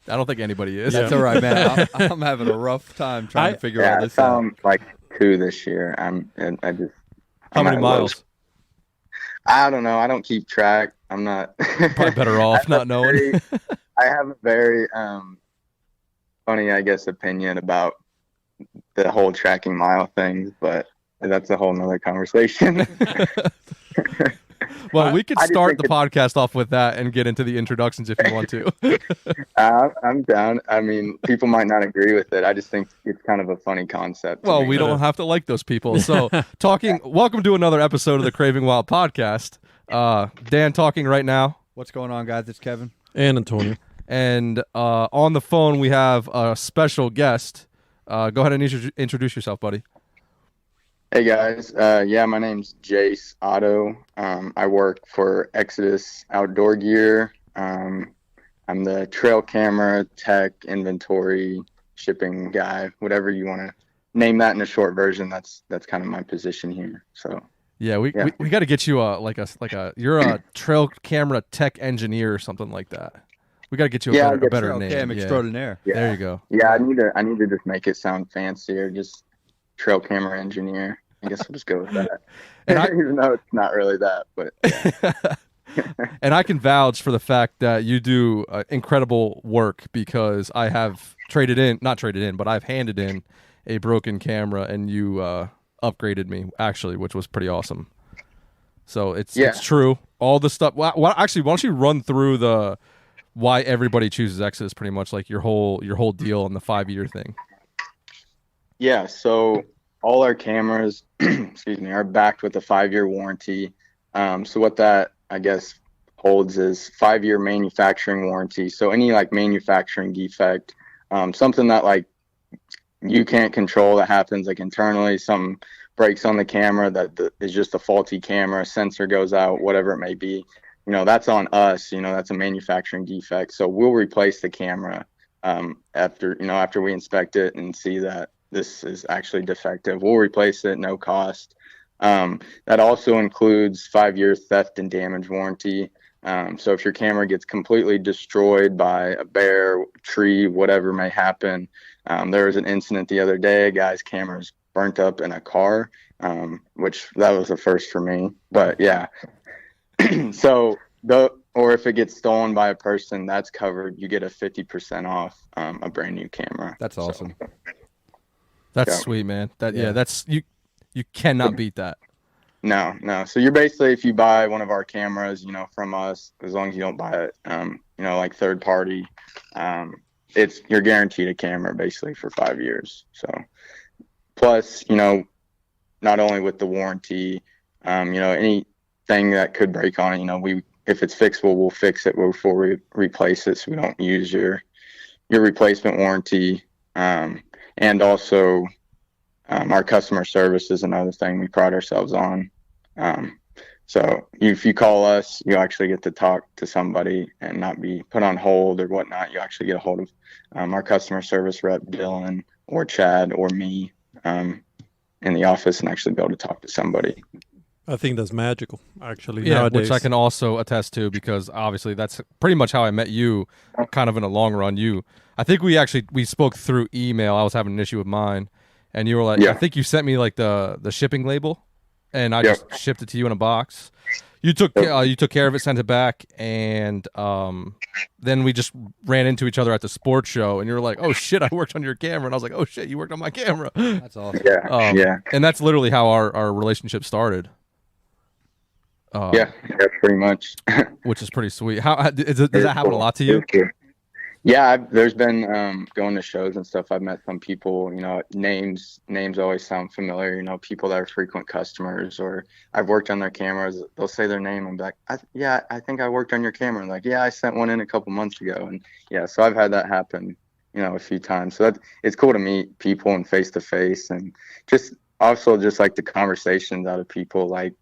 I don't think anybody is. That's all right, man. I'm having a rough time trying to figure all this out. Like 2 this year. How many miles? I don't know. I don't keep track. I'm not. Probably better off not knowing. I have a very funny, I guess, opinion about the whole tracking mile thing, but that's a whole nother conversation. Well, we could start the podcast off with that and get into the introductions if you want to. I'm down. I mean, people might not agree with it. I just think it's kind of a funny concept. Well, we don't have to like those people. So, welcome to another episode of the Craving Wild podcast. Dan talking right now. What's going on, guys? It's Kevin. And Antonio. And on the phone, we have a special guest. Go ahead and introduce yourself, buddy. Hey guys, my name's Jase Otto. I work for Exodus Outdoor Gear. I'm the trail camera tech, inventory, shipping guy, whatever you want to name that in a short version. That's kind of my position here. So we got to get you you're a trail camera tech engineer or something like that. We got to get you a better name. Cam extraordinaire. Yeah. There you go. Yeah, I need to just make it sound fancier. Just trail camera engineer. I guess we'll just go with that. Even though it's not really that, but yeah. And I can vouch for the fact that you do incredible work because I have I've handed in a broken camera and you upgraded me actually, which was pretty awesome. So it's true. All the stuff. Well, actually, why don't you run through why everybody chooses Exodus, pretty much like your whole deal on the 5-year thing. Yeah. So all our cameras, are backed with a 5-year warranty. So what that, I guess, holds is 5-year manufacturing warranty. So any like manufacturing defect, something that like you can't control that happens like internally, something breaks on the camera that is just a faulty camera, sensor goes out, whatever it may be, that's on us. That's a manufacturing defect. So we'll replace the camera after we inspect it and see that this is actually defective. We'll replace it, no cost. That also includes 5-year theft and damage warranty. So if your camera gets completely destroyed by a bear, tree, whatever may happen. There was an incident the other day, a guy's camera's burnt up in a car, which that was a first for me. But yeah. Or if it gets stolen by a person, that's covered. You get a 50% off a brand new camera. That's awesome. That's sweet, man. That's you cannot beat that. No. So you're basically, if you buy one of our cameras, from us, as long as you don't buy it, like third party, you're guaranteed a camera basically for 5 years. So plus, not only with the warranty, anything that could break on it, if it's fixable, we'll fix it before we replace it. So we don't use your replacement warranty. And also, our customer service is another thing we pride ourselves on. So if you call us, you actually get to talk to somebody and not be put on hold or whatnot. You actually get a hold of our customer service rep, Dylan or Chad or me in the office and actually be able to talk to somebody. I think that's magical, actually. Yeah, nowadays. Which I can also attest to because obviously that's pretty much how I met you kind of in the long run. I think we spoke through email. I was having an issue with mine and you were like, I think you sent me like the shipping label and I just shipped it to you in a box. You took care of it, sent it back, and then we just ran into each other at the sports show and you were like, oh shit, I worked on your camera. And I was like, oh shit, you worked on my camera. That's awesome. Yeah. And that's literally how our relationship started. Pretty much. Which is pretty sweet. Does that happen a lot to you? Yeah, there's been going to shows and stuff. I've met some people. Names always sound familiar. People that are frequent customers, or I've worked on their cameras. They'll say their name and be like, I think I worked on your camera. And like, I sent one in a couple months ago, and so I've had that happen, a few times. So it's cool to meet people and face to face, and just like the conversations out of people, like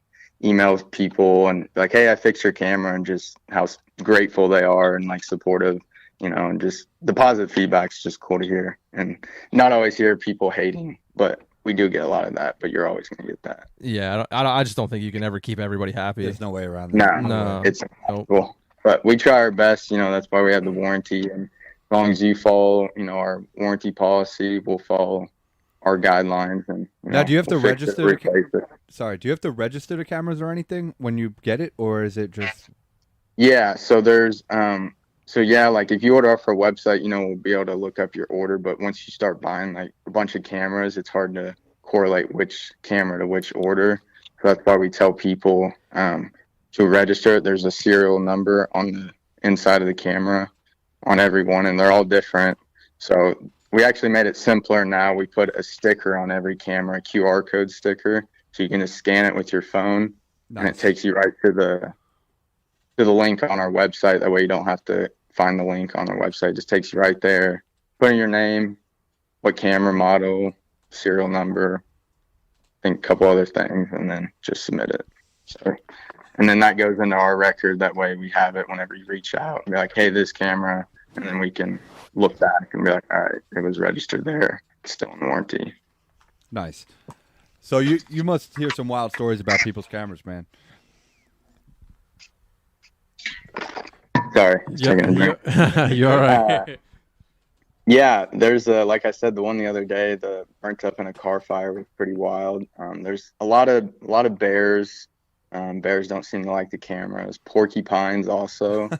email people and like, hey, I fixed your camera, and just how grateful they are and like supportive. And just the positive feedback's just cool to hear, and not always hear people hating, but we do get a lot of that, but you're always going to get that. Yeah. I just don't think you can ever keep everybody happy. There's no way around that. No, it's impossible, but we try our best. That's why we have the warranty, and long as you follow, our warranty policy, we'll follow our guidelines, and now, do you have to we'll fix it, register? replace it. Sorry, do you have to register the cameras or anything when you get it, or is it just? Yeah, so there's so yeah, like if you order off our website, we'll be able to look up your order, but once you start buying like a bunch of cameras, it's hard to correlate which camera to which order. So that's why we tell people to register it. There's a serial number on the inside of the camera on every one, and they're all different. So we actually made it simpler now. We put a sticker on every camera, a QR code sticker, so you can just scan it with your phone, and it takes you right to the link on our website. That way you don't have to find the link on our website. It just takes you right there. Put in your name, what camera model, serial number, I think a couple other things, and then just submit it. So, and then that goes into our record. That way we have it whenever you reach out and be like, hey, this camera, and then we can look back and be like, all right, it was registered there. It's still in warranty. Nice. So you must hear some wild stories about people's cameras, man. Sorry. You're all right. Yeah, there's like I said, the one the other day, the burnt up in a car fire was pretty wild. There's a lot of bears. Bears don't seem to like the cameras. Porcupines also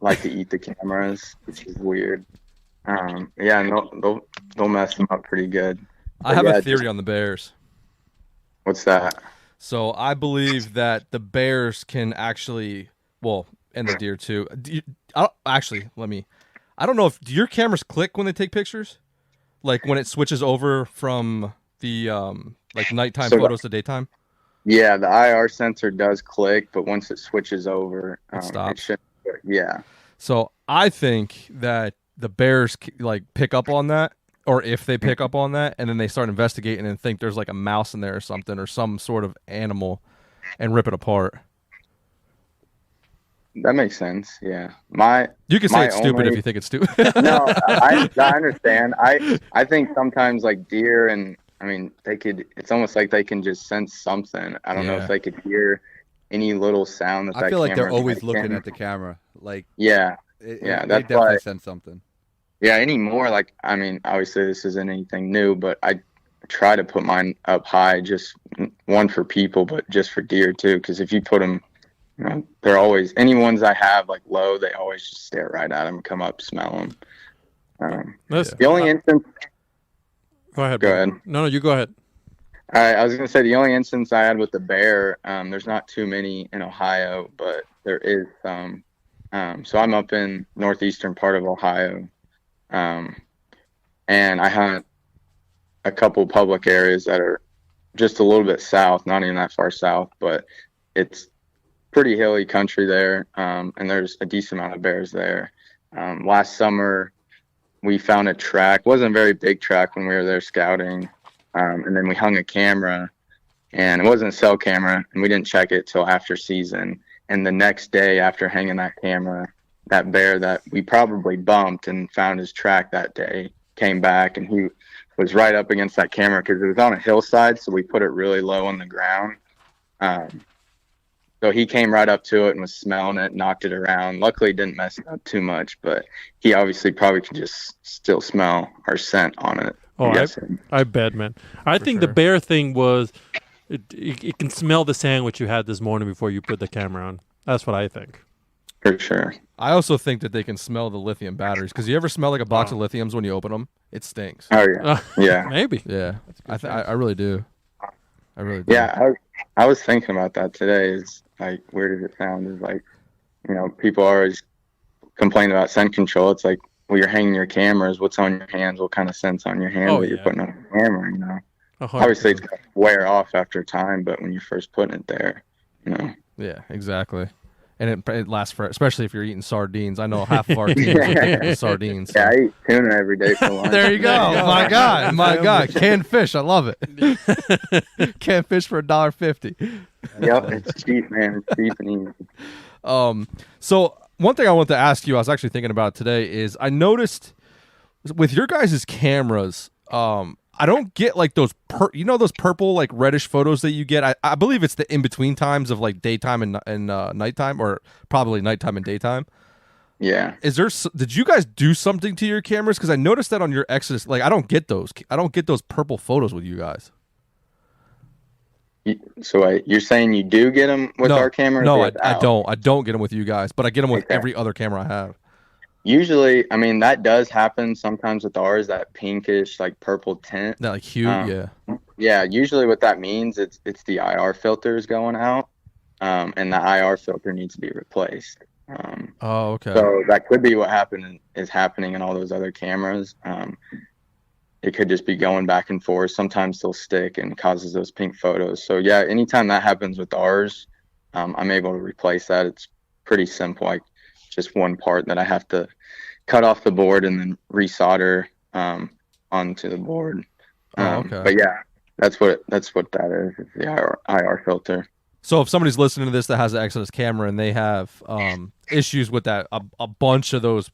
like to eat the cameras, which is weird. Yeah, and they'll mess them up pretty good. I have a theory on the bears. What's that? So I believe that the bears can actually, well, and the deer too. I don't know if do your cameras click when they take pictures, like when it switches over from the like nighttime photos to daytime. Yeah, the IR sensor does click, but once it switches over, it stops. Yeah. So I think that the bears like pick up on that, or if they pick up on that, and then they start investigating and think there's like a mouse in there or something, or some sort of animal, and rip it apart. That makes sense. Yeah. You can say it's stupid if you think it's stupid. No, I understand. I think sometimes like deer and it's almost like they can just sense something. I don't know if they could hear any little sound that I feel like they're always making. looking at the camera. Like yeah. They That's definitely why, sense something. Yeah, anymore, like obviously this isn't anything new, but I try to put mine up high, just one for people, but just for deer too, because if you put them, they're always, any ones I have like low, they always just stare right at them, come up, smell them. The only instance. Go ahead. Go ahead. No, you go ahead. All right, I was gonna say the only instance I had with the bear, there's not too many in Ohio, but there is some. So I'm up in northeastern part of Ohio, and I hunt a couple public areas that are just a little bit south, not even that far south, but it's pretty hilly country there, and there's a decent amount of bears there. Last summer, we found a track. Wasn't a very big track when we were there scouting, and then we hung a camera, and it wasn't a cell camera, and we didn't check it till after season. And the next day after hanging that camera, that bear that we probably bumped and found his track that day came back, and he was right up against that camera because it was on a hillside, so we put it really low on the ground. So he came right up to it and was smelling it, knocked it around. Luckily, it didn't mess it up too much, but he obviously probably could just still smell our scent on it. Oh, I bet, man. I think the bear thing was it can smell the sandwich you had this morning before you put the camera on. That's what I think. For sure. I also think that they can smell the lithium batteries, because you ever smell like a box of lithiums when you open them? It stinks. Oh, yeah. Yeah. Maybe. Yeah. I really do. I really do. Yeah, I was thinking about that today. Is like, where does it sound? Is like, people always complain about scent control. It's like, well, you're hanging your cameras. What's on your hands? What kind of scent's on your hands that you're putting on your camera? Obviously, it's going to wear off after time, but when you're first putting it there, Yeah, exactly. And it lasts for, especially if you're eating sardines. I know half of our teams are addicted to sardines. Yeah, I eat tuna every day for lunch. There you go. My God. Canned fish. I love it. Canned fish for $1.50. Yep, it's cheap, man. It's cheap and easy. So one thing I want to ask you, I was actually thinking about today, is I noticed with your guys' cameras, I don't get like those those purple like reddish photos that you get. I believe it's the in between times of like daytime and nighttime, or probably nighttime and daytime. Yeah. Did you guys do something to your cameras? Because I noticed that on your Exodus, like I don't get those purple photos with you guys. So you're saying you do get them with our cameras? No, or I without? don't. I don't get them with you guys, but I get them with Okay. every other camera I have. Usually, I mean, that does happen sometimes with ours, that pinkish, like purple tint. That like hue, yeah. Yeah, usually what that means, it's the IR filters going out, and the IR filter needs to be replaced. Oh, okay. So that could be what is happening in all those other cameras. It could just be going back and forth. Sometimes they'll stick and causes those pink photos. So yeah, anytime that happens with ours, I'm able to replace that. It's pretty simple. Like just one part that I have to cut off the board and then resolder onto the board. Okay. But yeah, that's what that is. It's the IR filter. So if somebody's listening to this that has an Exodus camera and they have issues with that, a bunch of those,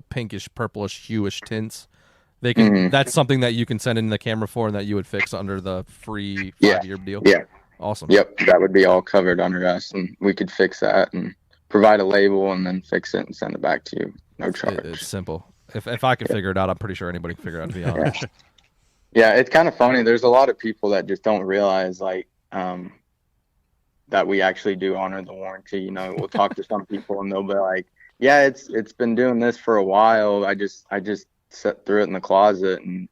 pinkish, purplish, hueish tints, they can. That's something that you can send in the camera for, and that you would fix under the free 5-year deal. Yeah. Awesome. Yep, that would be all covered under us, and we could fix that and provide a label, and then fix it and send it back to you. No charge. It's simple. If I can figure it out, I'm pretty sure anybody can figure it out. To be honest. Yeah, it's kind of funny. There's a lot of people that just don't realize that we actually do honor the warranty. We'll talk to some people and they'll be like, "Yeah, it's been doing this for a while. I just set through it in the closet and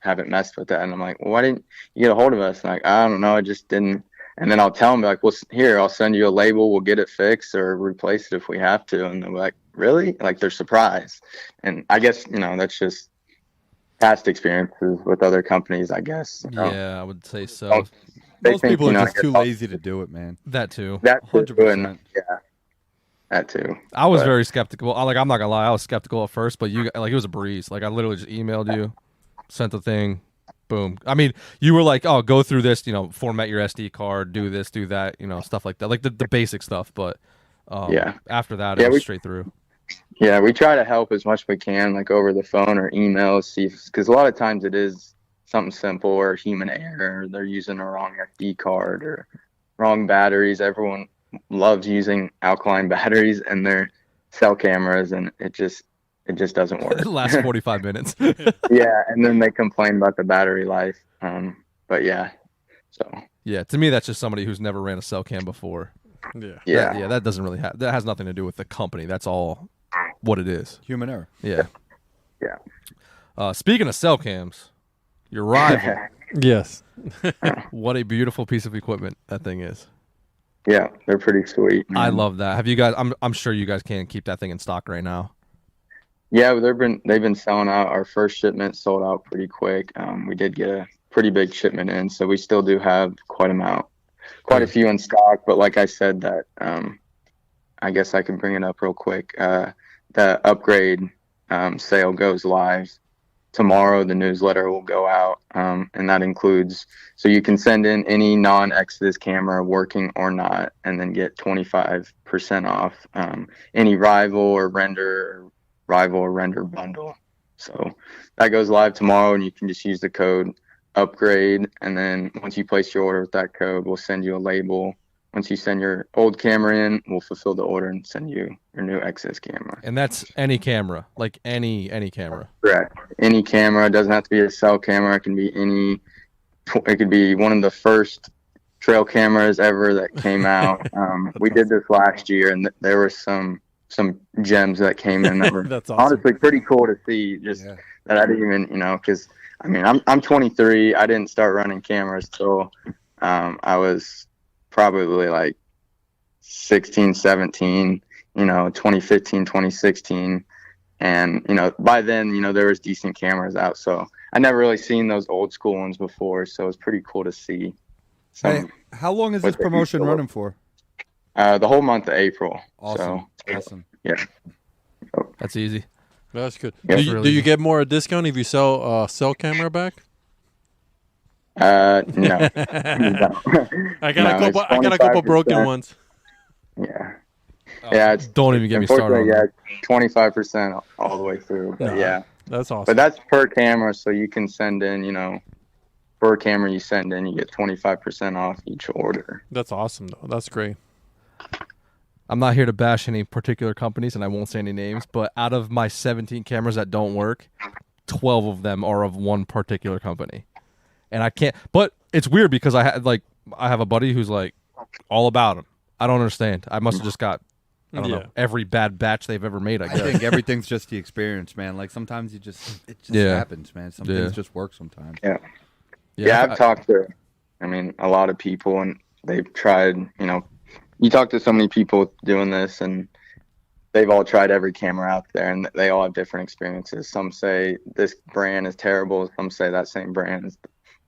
haven't messed with it." And I'm like, "Well, why didn't you get a hold of us?" And like, I don't know, I just didn't. And then I'll tell them like, "Well, here, I'll send you a label. We'll get it fixed or replace it if we have to." And they're like, "Really?" Like they're surprised. And I guess that's just past experiences with other companies, I guess. Yeah, I would say so. Most people are just too lazy to do it, man. That too. 100%. Yeah, that too. I was very skeptical. I'm not gonna lie, I was skeptical at first, but it was a breeze. Like I literally just emailed you, sent the thing, boom. I mean, you were like, "Oh, go through this, format your SD card, do this, do that, stuff like that, like the basic stuff." But after that, it was straight through. Yeah, we try to help as much as we can, like over the phone or email, because a lot of times it is something simple or human error. They're using a wrong SD card or wrong batteries. Everyone loves using alkaline batteries in their cell cameras, and it just doesn't work. It lasts 45 minutes. Yeah, and then they complain about the battery life. But yeah, so yeah, to me that's just somebody who's never ran a cell cam before. Yeah. That doesn't really that has nothing to do with the company. That's all what it is. Human error. Yeah. Yeah. Speaking of cell cams, your rival. Yes. What a beautiful piece of equipment that thing is. Yeah, they're pretty sweet. Man. I love that. Have you guys? I'm sure you guys can't keep that thing in stock right now. Yeah, they've been selling out. Our first shipment sold out pretty quick. We did get a pretty big shipment in, so we still do have quite a few in stock. But like I said, that I guess I can bring it up real quick. The upgrade sale goes live tomorrow. The newsletter will go out, and that includes, so you can send in any non-Exodus camera, working or not, and then get 25% off any rival or render bundle. So that goes live tomorrow, and you can just use the code upgrade, and then once you place your order with that code, we'll send you a label. Once you send your old camera in, we'll fulfill the order and send you your new Exodus camera. And that's any camera, like any camera. Correct. Any camera. It doesn't have to be a cell camera. It can be it could be one of the first trail cameras ever that came out. We did this last year, and there were some gems that came in that were That's awesome. honestly pretty cool to see. That I didn't even, because I mean, I'm 23. I didn't start running cameras till I was probably like 16, 17, 2015, 2016. And, by then, there was decent cameras out. So I never really seen those old school ones before. So it's pretty cool to see. Hey, how long is this promotion running for? The whole month of April. Awesome. So, Awesome. Yeah. That's easy. That's good. Yeah. Do you get more a discount if you sell cell camera back? No. I got a couple broken ones. Yeah. Yeah, don't even get me started on that. 25% all the way through. But yeah. That's awesome. But that's per camera, so you can send in, per camera you send in, you get 25% off each order. That's awesome, though. That's great. I'm not here to bash any particular companies, and I won't say any names, but out of my 17 cameras that don't work, 12 of them are of one particular company. And I can't, but it's weird because I have a buddy who's like all about them. I don't understand. I must have just got, I don't know, every bad batch they've ever made, I guess. I think everything's just the experience, man. Like sometimes it just happens, man. Some things just work sometimes. Yeah, I've talked to, a lot of people, and they've tried, you talk to so many people doing this, and they've all tried every camera out there, and they all have different experiences. Some say this brand is terrible. Some say that same brand is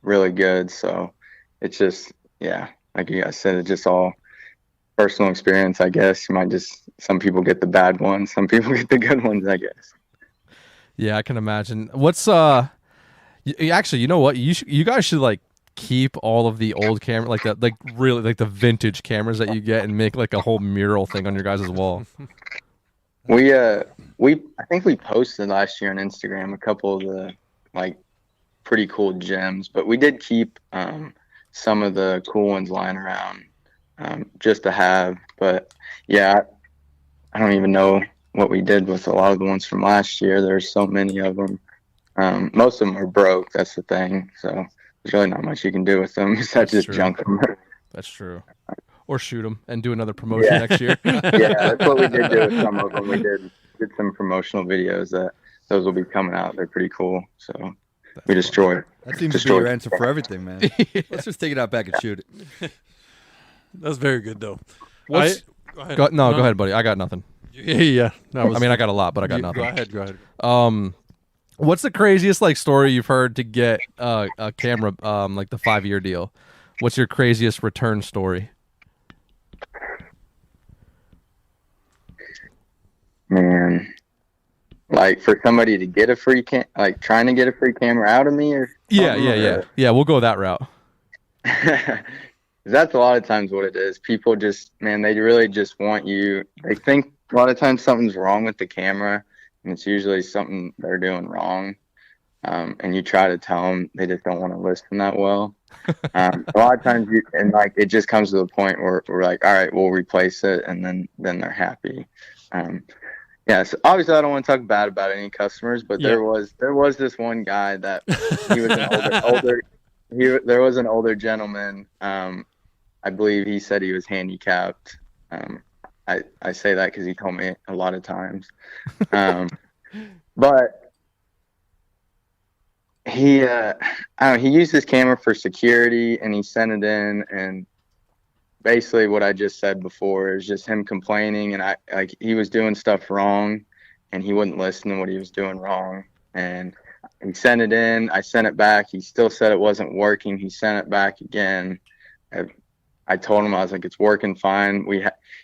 really good. So it's just, like you guys said, it's just all personal experience, I guess. Some people get the bad ones, some people get the good ones, I guess. Yeah, I can imagine. What's actually, you know what? You guys should like keep all of the old camera, like the vintage cameras that you get, and make like a whole mural thing on your guys' wall. I think we posted last year on Instagram a couple of the like pretty cool gems, but we did keep some of the cool ones lying around just to have. But yeah, I don't even know what we did with a lot of the ones from last year. There's so many of them. Most of them are broke. That's the thing. So there's really not much you can do with them besides just junk them. That's true. Or shoot them and do another promotion next year. Yeah, that's what we did do with some of them. We did some promotional videos that those will be coming out. They're pretty cool. So we destroyed. That seems to be your answer for everything, man. Let's just take it out back and shoot it. That's very good, though. Go ahead. Go ahead, buddy. I got nothing. Yeah. I got a lot, but I got nothing. Go ahead. What's the craziest like story you've heard to get a camera, like the 5-year deal? What's your craziest return story? Man, like for somebody to get a free trying to get a free camera out of me, or yeah. We'll go that route. That's a lot of times what it is. People just, man, they really just want you. They think a lot of times something's wrong with the camera, and it's usually something they're doing wrong. And you try to tell them, they just don't want to listen that well. A lot of times, it just comes to the point where we're like, all right, we'll replace it, and then they're happy. So obviously I don't want to talk bad about any customers, but there was this one guy that he was an there was an older gentleman. I believe he said he was handicapped. I say that because he told me a lot of times. But he used his camera for security, and he sent it in, and basically what I just said before is just him complaining, and he was doing stuff wrong, and he wouldn't listen to what he was doing wrong. And he sent it in, I sent it back. He still said it wasn't working. He sent it back again. I told him, I was like, it's working fine.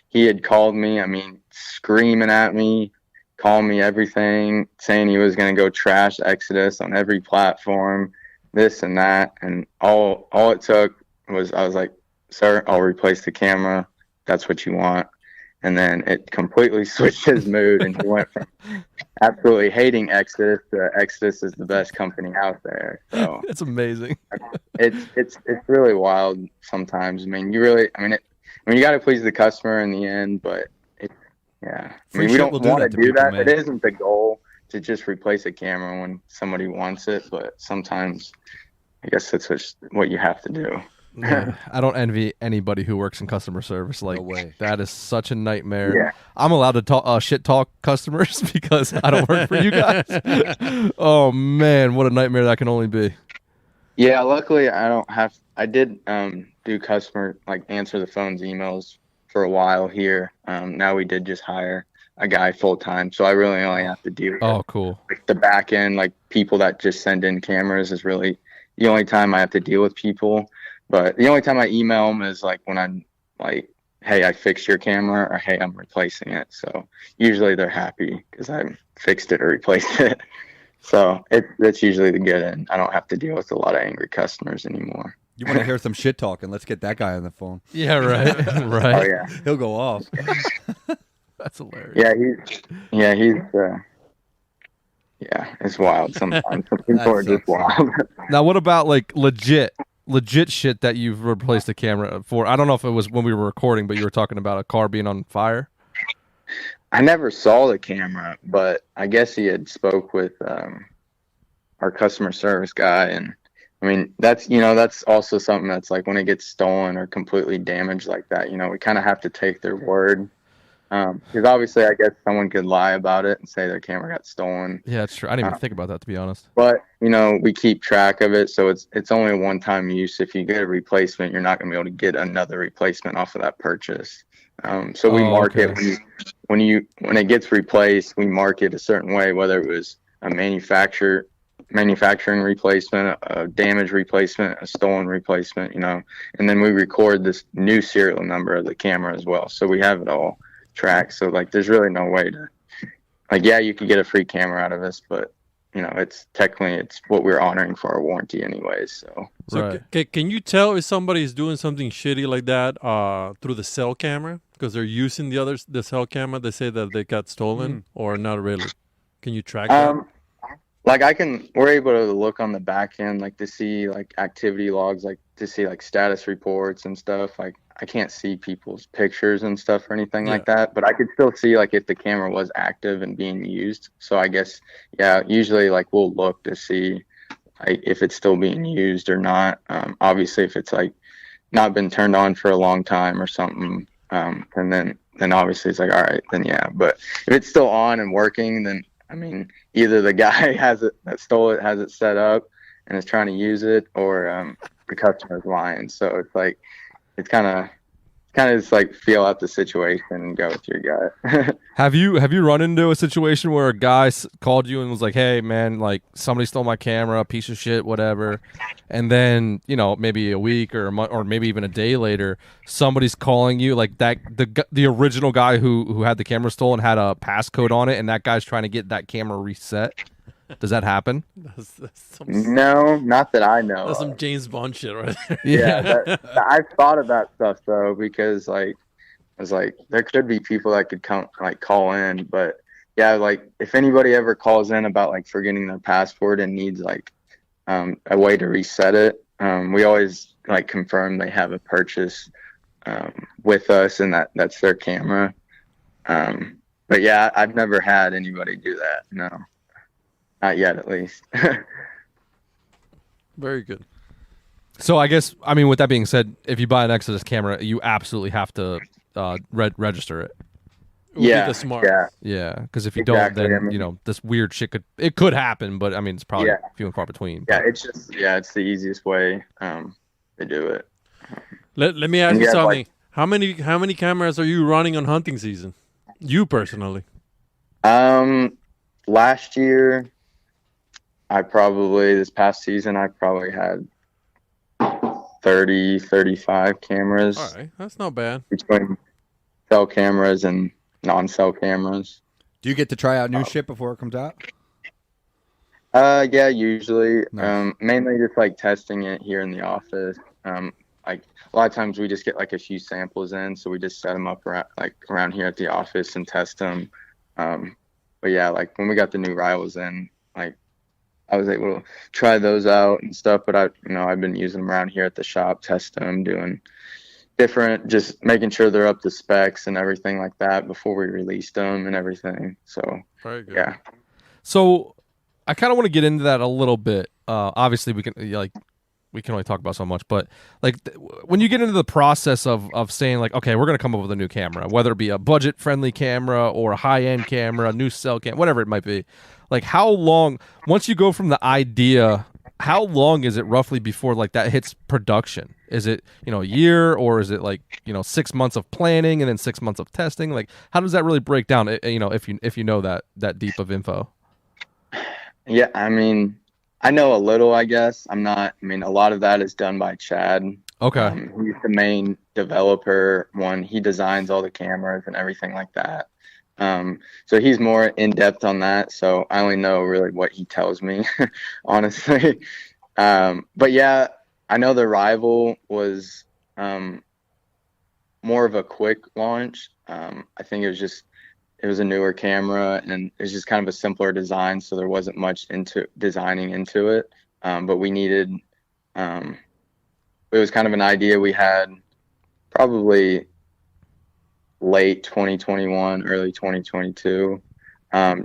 He had called me, screaming at me, calling me everything, saying he was going to go trash Exodus on every platform, this and that. And all it took was, I was like, sir, I'll replace the camera. That's what you want. And then it completely switched his mood, and he went from absolutely hating Exodus to Exodus is the best company out there. So it's amazing. It's really wild sometimes. You got to please the customer in the end, but we don't want to do that. It isn't the goal to just replace a camera when somebody wants it, but sometimes I guess that's what you have to do. Yeah, I don't envy anybody who works in customer service. Like, no way. That is such a nightmare. Yeah. I'm allowed to talk shit talk customers because I don't work for you guys. Oh man, what a nightmare that can only be. Yeah, luckily I did do customer, answer the phones, emails for a while here. Now we did just hire a guy full time, so I really only have to deal with cool. The back end, people that just send in cameras is really the only time I have to deal with people. But the only time I email them is when I'm like, hey, I fixed your camera, or hey, I'm replacing it. So usually they're happy because I fixed it or replaced it. So that's usually the good end. I don't have to deal with a lot of angry customers anymore. You want to hear some shit talking? Let's get that guy on the phone. Yeah, right. Right. Oh, yeah. He'll go off. That's hilarious. It's wild sometimes. Some people are just wild. Now, what about legit shit that you've replaced the camera for? I don't know if it was when we were recording, but you were talking about a car being on fire. I never saw the camera, but I guess he had spoke with our customer service guy, and I mean that's also something that's like when it gets stolen or completely damaged like that, we kind of have to take their word. Because obviously, I guess someone could lie about it and say their camera got stolen. Yeah, it's true. I didn't even think about that, to be honest. But we keep track of it, so it's only a one-time use. If you get a replacement, you're not going to be able to get another replacement off of that purchase. So we mark it when it gets replaced. We mark it a certain way, whether it was a manufacturing replacement, a damaged replacement, a stolen replacement. And then we record this new serial number of the camera as well, so we have it all track. So like there's really no way to you could get a free camera out of us, but it's what we're honoring for our warranty anyways. So can you tell if somebody is doing something shitty like that through the cell camera because they're using the cell camera? They say that they got stolen or not really. Can you track that? We're able to look on the back end, like to see like activity logs, like to see like status reports and stuff. Like I can't see people's pictures and stuff or anything like that, but I could still see like if the camera was active and being used. So I guess, usually like we'll look to see if it's still being used or not. Obviously if it's like not been turned on for a long time or something, and then obviously it's like, all right, then but if it's still on and working, then I mean, either the guy that stole it has it set up and is trying to use it, or the customer's lying. So it's like it's kind of just like feel out the situation and go with your gut. Have you run into a situation where a guy called you and was like, "Hey, man, like somebody stole my camera, piece of shit, whatever," and then maybe a week or a month or maybe even a day later, somebody's calling you like that the original guy who had the camera stolen had a passcode on it, and that guy's trying to get that camera reset? Does that happen? That's No, not that I know. That's some James Bond shit right there. Yeah, I've thought of that stuff though, because like I was like, there could be people that could call in, but like if anybody ever calls in about like forgetting their password and needs like a way to reset it, we always like confirm they have a purchase with us and that's their camera. But I've never had anybody do that. No. Not yet, at least. Very good. So I guess, with that being said, if you buy an Exodus camera, you absolutely have to register it. Yeah, the smart. Yeah, because if you don't, then this weird shit could happen. But it's probably few and far between. Yeah, it's just it's the easiest way to do it. Let me ask you something. How many cameras are you running on hunting season? You personally? Last year. This past season, I probably had 30, 35 cameras. All right, that's not bad. Between cell cameras and non-cell cameras. Do you get to try out new shit before it comes out? Yeah, usually. Nice. Mainly just like testing it here in the office. Like a lot of times we just get like a few samples in, so we just set them up around here at the office and test them. But like when we got the new rivals in, like I was able to try those out and stuff, but I've been using them around here at the shop, testing them, doing different, just making sure they're up to specs and everything like that before we released them and everything. So, very good. Yeah. So I kind of want to get into that a little bit. Obviously we can only talk about so much, but like when you get into the process of saying like, okay, we're going to come up with a new camera, whether it be a budget friendly camera or a high end camera, a new cell cam, whatever it might be, like how long, once you go from the idea, how long is it roughly before like that hits production? Is it, a year, or is it like, 6 months of planning and then 6 months of testing? Like how does that really break down? If you know that deep of info? Yeah. I know a little, I guess. A lot of that is done by Chad. Okay. He's the main developer. He designs all the cameras and everything like that. So he's more in depth on that. So I only know really what he tells me, honestly. But I know the Rival was more of a quick launch. I think it was a newer camera and it's just kind of a simpler design. So there wasn't much into designing into it. But we needed, it was kind of an idea we had probably late 2021, early 2022.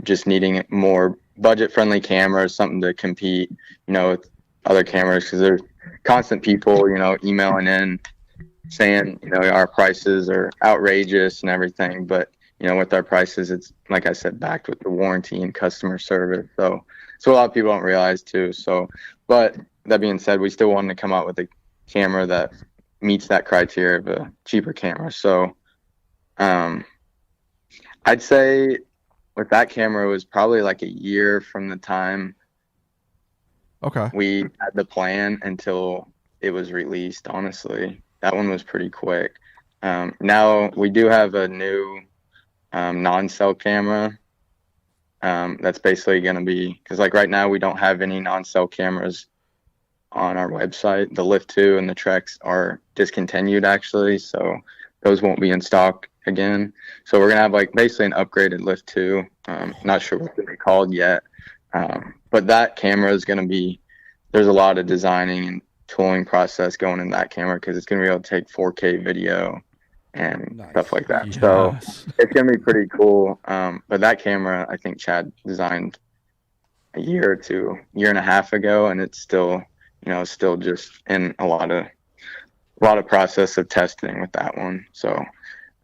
Just needing more budget-friendly cameras, something to compete, with other cameras, because there's constant people, emailing in saying, our prices are outrageous and everything. But, with our prices, it's, like I said, backed with the warranty and customer service. So a lot of people don't realize too. So, but that being said, we still wanted to come out with a camera that meets that criteria of a cheaper camera. So, I'd say with that camera, it was probably like a year from the time we had the plan until it was released. Honestly, that one was pretty quick. Now we do have a new non-cell camera. That's basically going to be, because like right now we don't have any non-cell cameras on our website. The Lift 2 and the Trex are discontinued actually, so those won't be in stock again. So we're gonna have like basically an upgraded Lift 2. Not sure what it's called yet, but that camera is gonna be. There's a lot of designing and tooling process going in that camera because it's gonna be able to take 4K video and stuff like that. Yes. So it's gonna be pretty cool. But that camera, I think Chad designed a year and a half ago, and it's still, still just in a lot of process of testing with that one. So.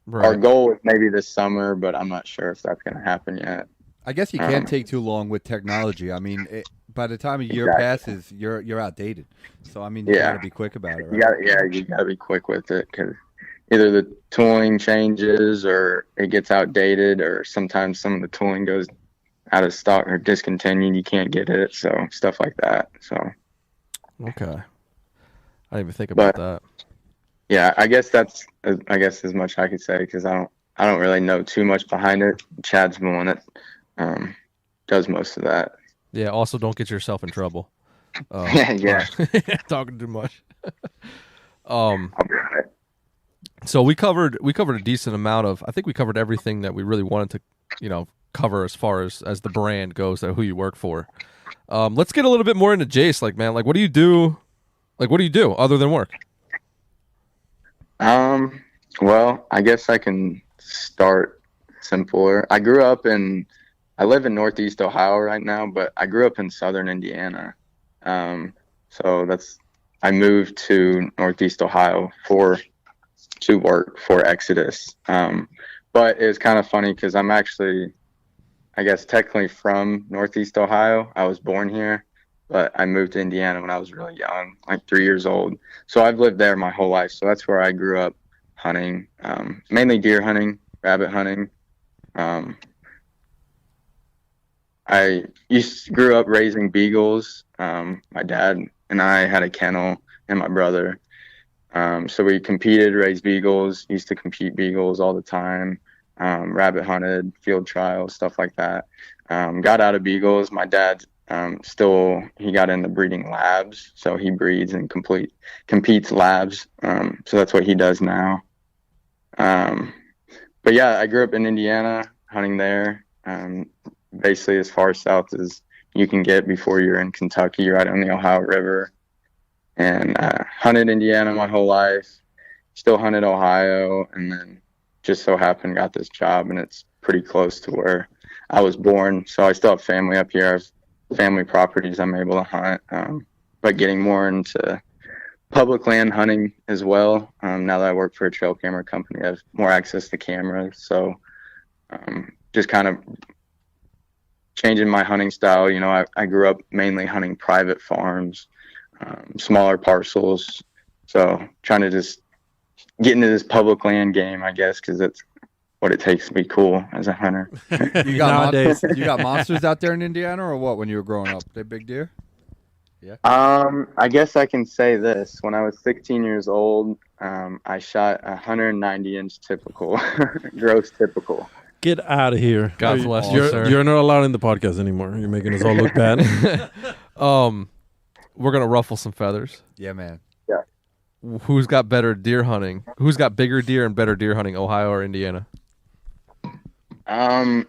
Right. Our goal is maybe this summer, but I'm not sure if that's going to happen yet. I guess you can't take too long with technology. I mean, by the time a year passes, you're outdated. So I mean, you got to be quick about it. Right? You got to be quick with it because either the tooling changes or it gets outdated, or sometimes some of the tooling goes out of stock or discontinued. You can't get it, so stuff like that. So okay, I didn't even think about that. Yeah, I guess that's as much I could say because I don't really know too much behind it. Chad's the one that does most of that. Yeah. Also, don't get yourself in trouble. Yeah. Talking too much. So we covered a decent amount of. I think we covered everything that we really wanted to, cover as far as the brand goes, who you work for. Let's get a little bit more into Jase. Like, man, what do you do? Like, what do you do other than work? Well, I guess I can start simpler. I live in Northeast Ohio right now, but I grew up in Southern Indiana. So I moved to Northeast Ohio to work for Exodus. But it was kind of funny because I'm actually, I guess, technically from Northeast Ohio. I was born here, but I moved to Indiana when I was really young, like 3 years old. So I've lived there my whole life. So that's where I grew up hunting, mainly deer hunting, rabbit hunting. I grew up raising beagles. My dad and I had a kennel and my brother. So we competed, raised beagles, used to compete beagles all the time, rabbit hunted, field trials, stuff like that. Got out of beagles. My dad he got into breeding labs, so he breeds and competes labs. So that's what he does now. But yeah, I grew up in Indiana, hunting there, basically as far south as you can get before you're in Kentucky, right on the Ohio River. And hunted Indiana my whole life, still hunted Ohio, and then just so happened got this job, and it's pretty close to where I was born. So I still have family up here. I have family properties I'm able to hunt, but getting more into public land hunting as well. Now that I work for a trail camera company, I have more access to cameras. So just kind of changing my hunting style. I grew up mainly hunting private farms, smaller parcels. So trying to just get into this public land game, I guess, because it's what it takes to be cool as a hunter. You got monsters out there in Indiana or what when you were growing up? They big deer? Yeah. I guess I can say this. When I was 16 years old, I shot 190-inch typical, gross typical. Get out of here. God bless you, sir. You're not allowed in the podcast anymore. You're making us all look bad. We're going to ruffle some feathers. Yeah, man. Yeah. Who's got better deer hunting? Who's got bigger deer and better deer hunting, Ohio or Indiana? I'd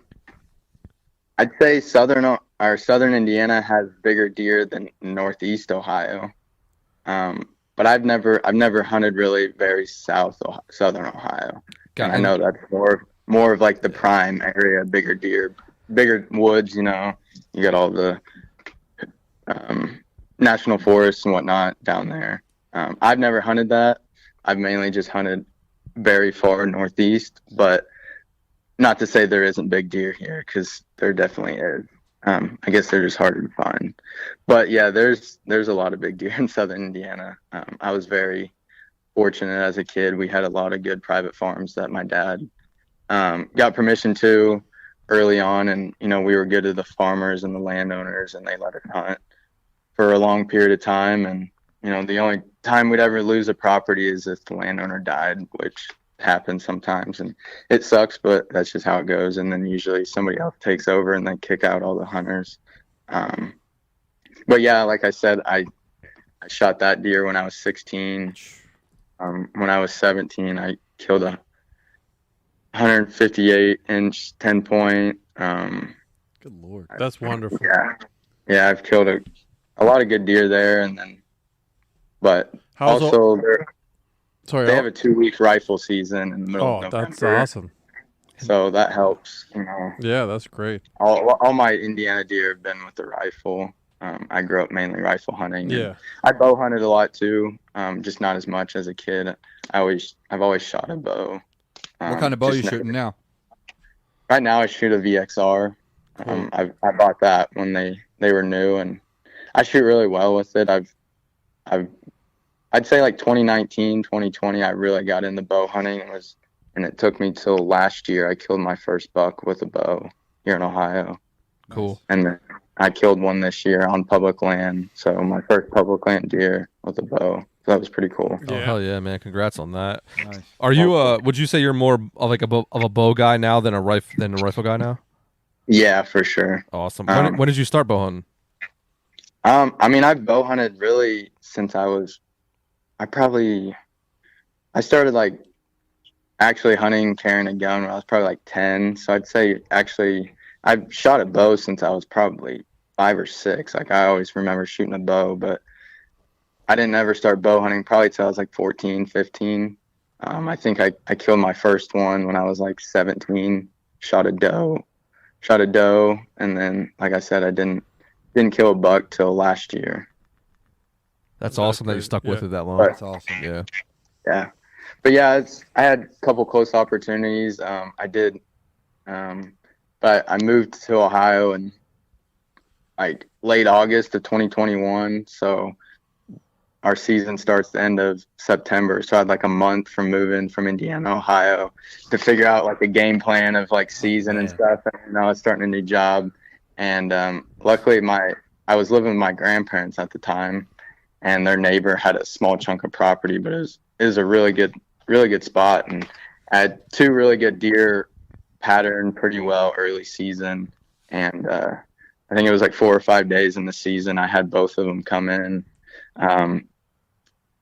say Southern Indiana has bigger deer than Northeast Ohio. But I've never hunted really very Southern Ohio. And I know that's more of like the prime area, bigger deer, bigger woods. You know, you got all the national forests and whatnot down there. I've never hunted that. I've mainly just hunted very far northeast, but not to say there isn't big deer here, because there definitely is. I guess they're just harder to find. But yeah, there's a lot of big deer in southern Indiana. I was very fortunate as a kid. We had a lot of good private farms that my dad got permission to early on, and you know, we were good to the farmers and the landowners, and they let us hunt for a long period of time. And you know, the only time we'd ever lose a property is if the landowner died, which happens sometimes, and it sucks, but that's just how it goes. And then usually somebody else takes over and they kick out all the hunters. But yeah, like I said, I shot that deer when I was 16. When I was 17, I killed a 158-inch 10-point. Good Lord, that's wonderful. Yeah, I've killed a lot of good deer there, and then, but also they have a 2-week rifle season in the middle of November. That's awesome. So that helps, you know. Yeah, that's great. All my Indiana deer have been with the rifle. I grew up mainly rifle hunting. Yeah. I bow hunted a lot too, just not as much as a kid. I've always shot a bow. What kind of bow are you shooting now? Right now I shoot a VXR. Cool. I bought that when they were new, and I shoot really well with it. I'd say like 2019, 2020, I really got into bow hunting, and it took me till last year. I killed my first buck with a bow here in Ohio. Cool. And then I killed one this year on public land. So my first public land deer with a bow. So that was pretty cool. Yeah. Oh, hell yeah, man. Congrats on that. Nice. Are you, would you say you're more of like of a bow guy now than a rifle guy now? Yeah, for sure. Awesome. When did you start bow hunting? I mean, I've bow hunted really since I started like actually hunting, carrying a gun when I was probably like 10. So I'd say actually I've shot a bow since I was probably 5 or 6. Like I always remember shooting a bow, but I didn't ever start bow hunting probably till I was like 14, 15. I think I killed my first one when I was like 17, shot a doe. And then, like I said, I didn't kill a buck till last year. That's awesome that you stuck with it that long. That's awesome. Yeah. Yeah. But yeah, I had a couple close opportunities. I did, but I moved to Ohio in like late August of 2021. So our season starts the end of September. So I had like a month from moving from Indiana, Ohio, to figure out like a game plan of like season and stuff. And I was starting a new job. And luckily I was living with my grandparents at the time, and their neighbor had a small chunk of property, but it was a really good spot. And I had 2 really good deer patterned pretty well early season. And I think it was like 4 or 5 days in the season, I had both of them come in.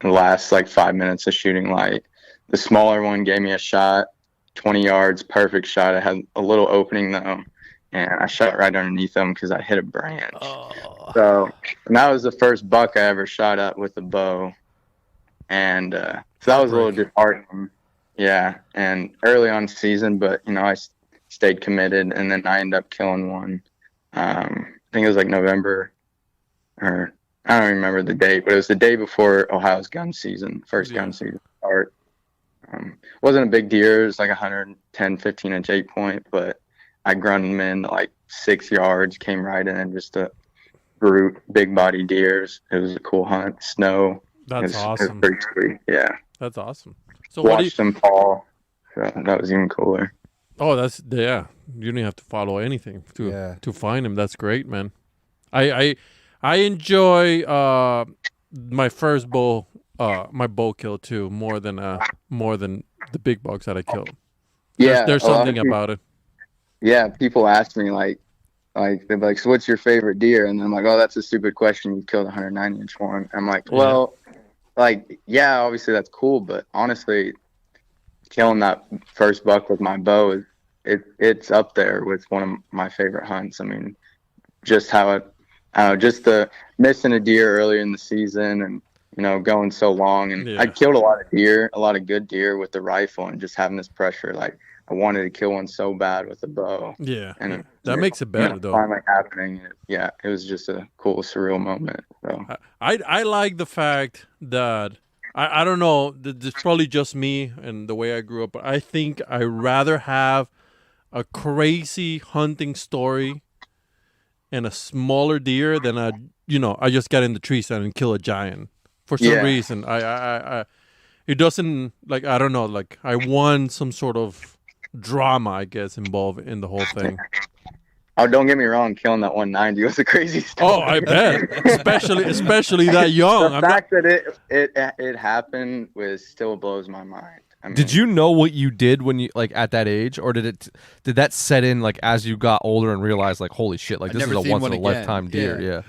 The last like 5 minutes of shooting light. The smaller one gave me a shot, 20 yards, perfect shot. I had a little opening though, and I shot right underneath them because I hit a branch. Oh. So that was the first buck I ever shot at with a bow. And so that was a little disheartening. Yeah, and early on season, but you know, I stayed committed, and then I ended up killing one. I think it was like November, or I don't remember the date, but it was the day before Ohio's gun season, gun season start. Wasn't a big deer. It was like 110, 15-inch 8-point, but I grunned them in like 6 yards, came right in, just a brute, big body deers. It was a cool hunt. Snow. That's awesome. It was pretty sweet. Yeah. That's awesome. So watched them fall. So that was even cooler. Oh, you don't have to follow anything to find them. That's great, man. I enjoy my first bow, my bow kill too, more than the big bucks that I killed. There's something about it. Yeah, people ask me like they're like, so what's your favorite deer? And I'm like, oh, that's a stupid question. You killed a 190-inch one. I'm like, well, like, yeah, obviously that's cool, but honestly, killing that first buck with my bow it's up there with one of my favorite hunts. I mean, just how just the missing a deer earlier in the season, and going so long. And I killed a lot of good deer with the rifle, and just having this pressure, like I wanted to kill one so bad with a bow. Yeah. And that makes it better, though. Finally happening. Yeah, it was just a cool, surreal moment. So I like the fact that I don't know. It's probably just me and the way I grew up. But I think I rather have a crazy hunting story and a smaller deer than I just get in the tree stand and kill a giant for some reason. It doesn't, like, I don't know, like I want some sort of drama, I guess, involved in the whole thing. Oh, don't get me wrong, killing that 190 was a crazy story. Oh, I bet, especially that young. The fact that it happened still blows my mind. I mean, did you know what you did when you, like, at that age, or did that set in, like, as you got older and realized, like, holy shit, like, this is a once in a lifetime deer? Yeah.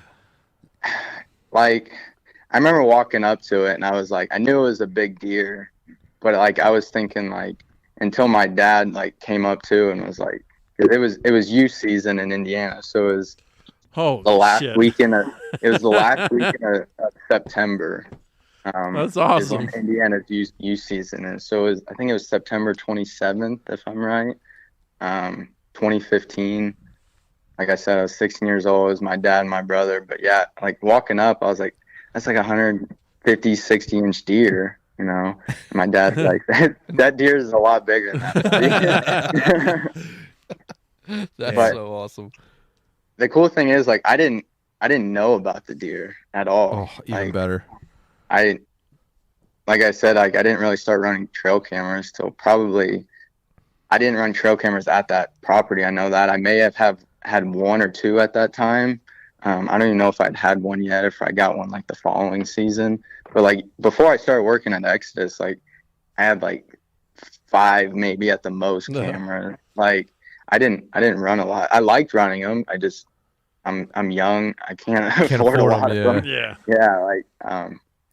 Like, I remember walking up to it and I was like, I knew it was a big deer, but like I was thinking, like, until my dad like came up to and was like, it was youth season in Indiana, so it was the last weekend of September. That's awesome. Indiana's youth season, and so I think it was September 27th, if I'm right, 2015. Like I said, I was 16 years old. It was my dad and my brother. But yeah, like walking up, I was like, that's like 150, 60-inch deer, And my dad's like, that deer is a lot bigger than that. That's so awesome. The cool thing is, like, I didn't know about the deer at all. Oh, even better. Like I said, like I didn't really start running trail cameras till probably. I didn't run trail cameras at that property. I know that. I may have had one or two at that time. I don't even know if I'd had one yet, if I got one like the following season. But like before I started working at Exodus, like I had like 5 maybe at the most cameras. Like I didn't run a lot. I liked running them. I'm young. I can't afford a lot of them. Yeah. Yeah. Like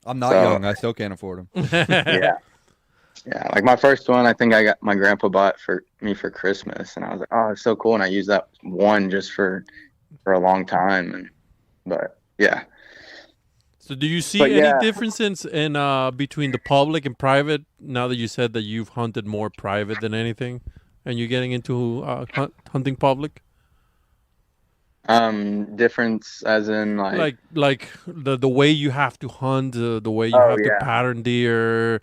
I'm not young. I still can't afford them. Yeah. Yeah, like my first one, I think my grandpa bought for me for Christmas, and I was like, "Oh, it's so cool!" And I used that one just for a long time, but yeah. So, do you see any differences in between the public and private? Now that you said that you've hunted more private than anything, and you're getting into hunting public. Difference as in like the way you have to hunt, the way you have to pattern deer.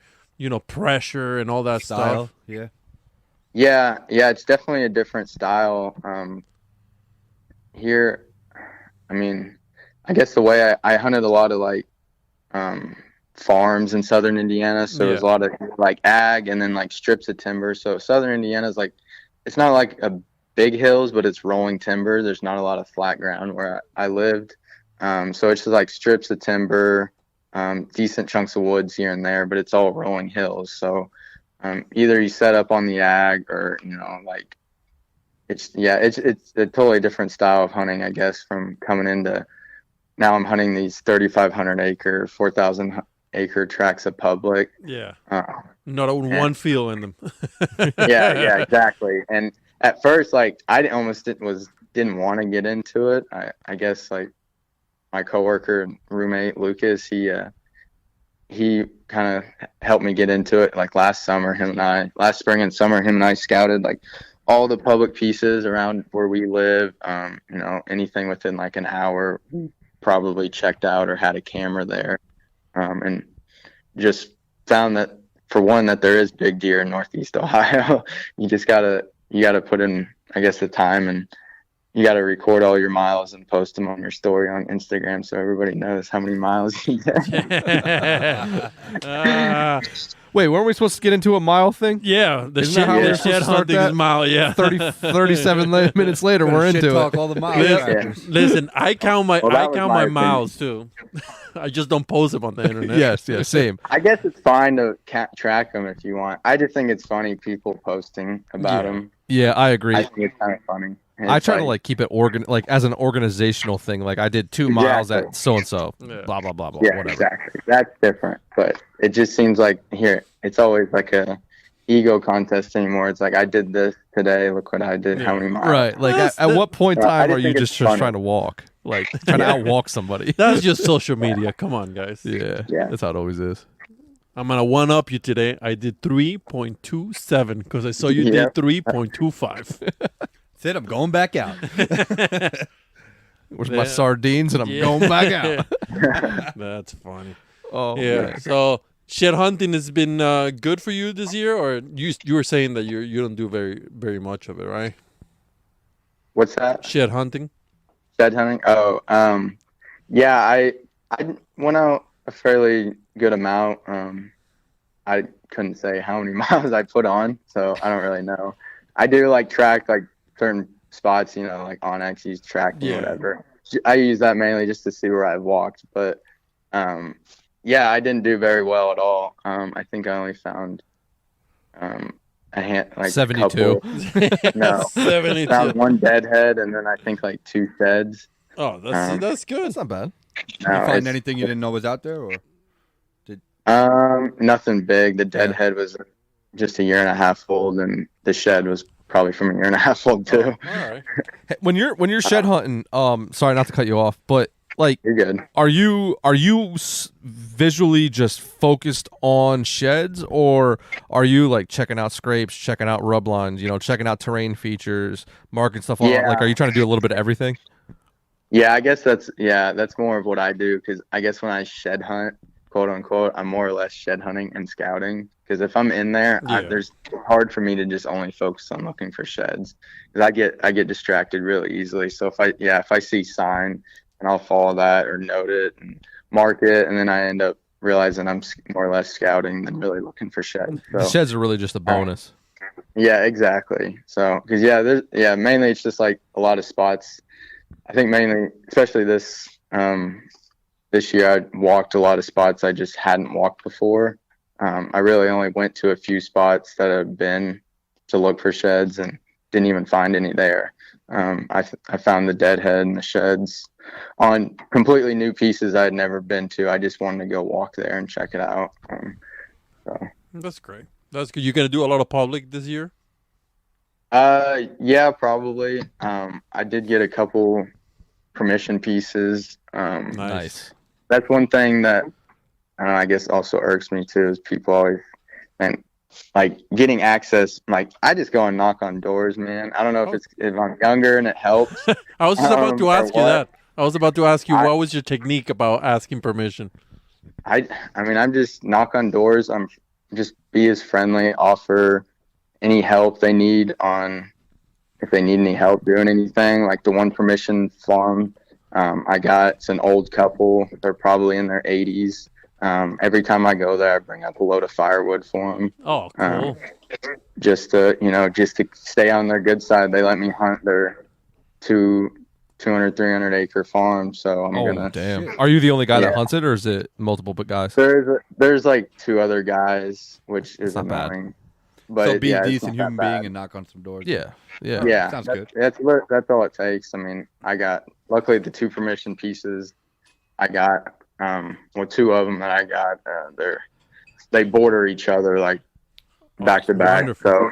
Pressure and all that style. Stuff. Yeah. It's definitely a different style. Here, I mean, I guess the way I hunted a lot of like farms in southern Indiana, so there's a lot of like ag and then like strips of timber. So southern Indiana is like, it's not like a big hills, but it's rolling timber. There's not a lot of flat ground where I lived. So it's just like strips of timber. Decent chunks of woods here and there, but it's all rolling hills. So either you set up on the ag or, like it's a totally different style of hunting, I guess, from coming into now I'm hunting these 3,500 acre, 4,000 acre tracts of public. Yeah. Not one feel in them. yeah, exactly. And at first, like I almost didn't want to get into it. I guess like my coworker and roommate Lucas, he kind of helped me get into it. Like last spring and summer, him and I scouted like all the public pieces around where we live. Anything within like an hour, probably checked out or had a camera there, and just found that for one that there is big deer in Northeast Ohio. You gotta put in, I guess, the time, and you got to record all your miles and post them on your story on Instagram so everybody knows how many miles you get. Wait, weren't we supposed to get into a mile thing? Yeah, the shed hunting is mile. Yeah, 37 minutes later, we're into talk it. all the miles. Listen, I count my miles too. I just don't post them on the internet. Yes, same. I guess it's fine to track them if you want. I just think it's funny people posting about them. Yeah, I agree. I think it's kind of funny. I try to like keep it like as an organizational thing. Like I did 2 miles at so and so. Blah blah blah blah. Yeah, whatever. Exactly. That's different. But it just seems like here it's always like ego contest anymore. It's like I did this today. Look what I did. Yeah. How many miles? Right. Like at what point in I time just are you think just it's funny. trying to walk? Like trying to outwalk somebody? That's just social media. Come on, guys. Yeah. Yeah. That's how it always is. I'm gonna one up you today. I did 3.27 because I saw you Yep. did 3.25. Said I'm going back out. Where's my sardines? And I'm going back out. That's funny. Oh, Yeah. man. So shed hunting has been good for you this year, or you were saying that you don't do very much of it, right? What's that? Shed hunting. Shed hunting? Oh, yeah. I went out a fairly good amount. I couldn't say how many miles I put on, so I don't really know. I do like track like certain spots, you know, like Onyx, use tracking, Yeah. whatever. I use that mainly just to see where I've walked, but yeah, I didn't do very well at all. I think I only found a hand, like 72. No, 72. found one deadhead, and then I think like 2 sheds. Oh, that's good. That's not bad. Did you No, find it's- anything you didn't know was out there, or? Nothing big. The deadhead was just 1.5 years old, and the shed was probably from 1.5 years old too. All right. Hey, when you're shed hunting, sorry not to cut you off, but like, You're good. are you visually just focused on sheds, or are you like checking out scrapes, checking out rub lines, you know, checking out terrain features, marking stuff on? Yeah. Like, are you trying to do a little bit of everything? Yeah, I guess that's more of what I do, because I guess when I shed hunt, quote unquote, I'm more or less shed hunting and scouting. Because if I'm in there, Yeah. it's hard for me to just only focus on looking for sheds, because I get distracted really easily. So if I see sign, and I'll follow that or note it and mark it, and then I end up realizing I'm more or less scouting than really looking for sheds. So. The sheds are really just a bonus. Yeah, exactly. So, because mainly it's just like a lot of spots. I think mainly, especially this year, I walked a lot of spots I just hadn't walked before. I really only went to a few spots that I've been to look for sheds and didn't even find any there. I found the deadhead and the sheds on completely new pieces I had never been to. I just wanted to go walk there and check it out. So. That's great. That's good. You're gonna do a lot of public this year? Yeah, probably. I did get a couple permission pieces. Nice. That's one thing that I guess also irks me too, is people always, and like getting access. Like, I just go and knock on doors, man. I don't know if I'm younger and it helps. I was just about to or ask you what. that. I was about to ask you what was your technique about asking permission? I mean, I'm just knock on doors. I'm just be as friendly, offer any help they need if they need any help doing anything. Like the one permission farm I got, it's an old couple. They're probably in their 80s. Every time I go there, I bring up a load of firewood for them. Oh, cool. Just to stay on their good side. They let me hunt their 200, 300 acre farm. So I'm gonna. Damn. Are you the only guy that Yeah. hunts it, or is it multiple guys? There's like 2 other guys, which is not bad. annoying. But So be a it's decent not human that being bad. and knock on some doors. Yeah. Yeah, Sounds that's, good. That's all it takes. I mean, I got luckily the 2 permission pieces I got. 2 of them that I got, they border each other like back to back. wonderful.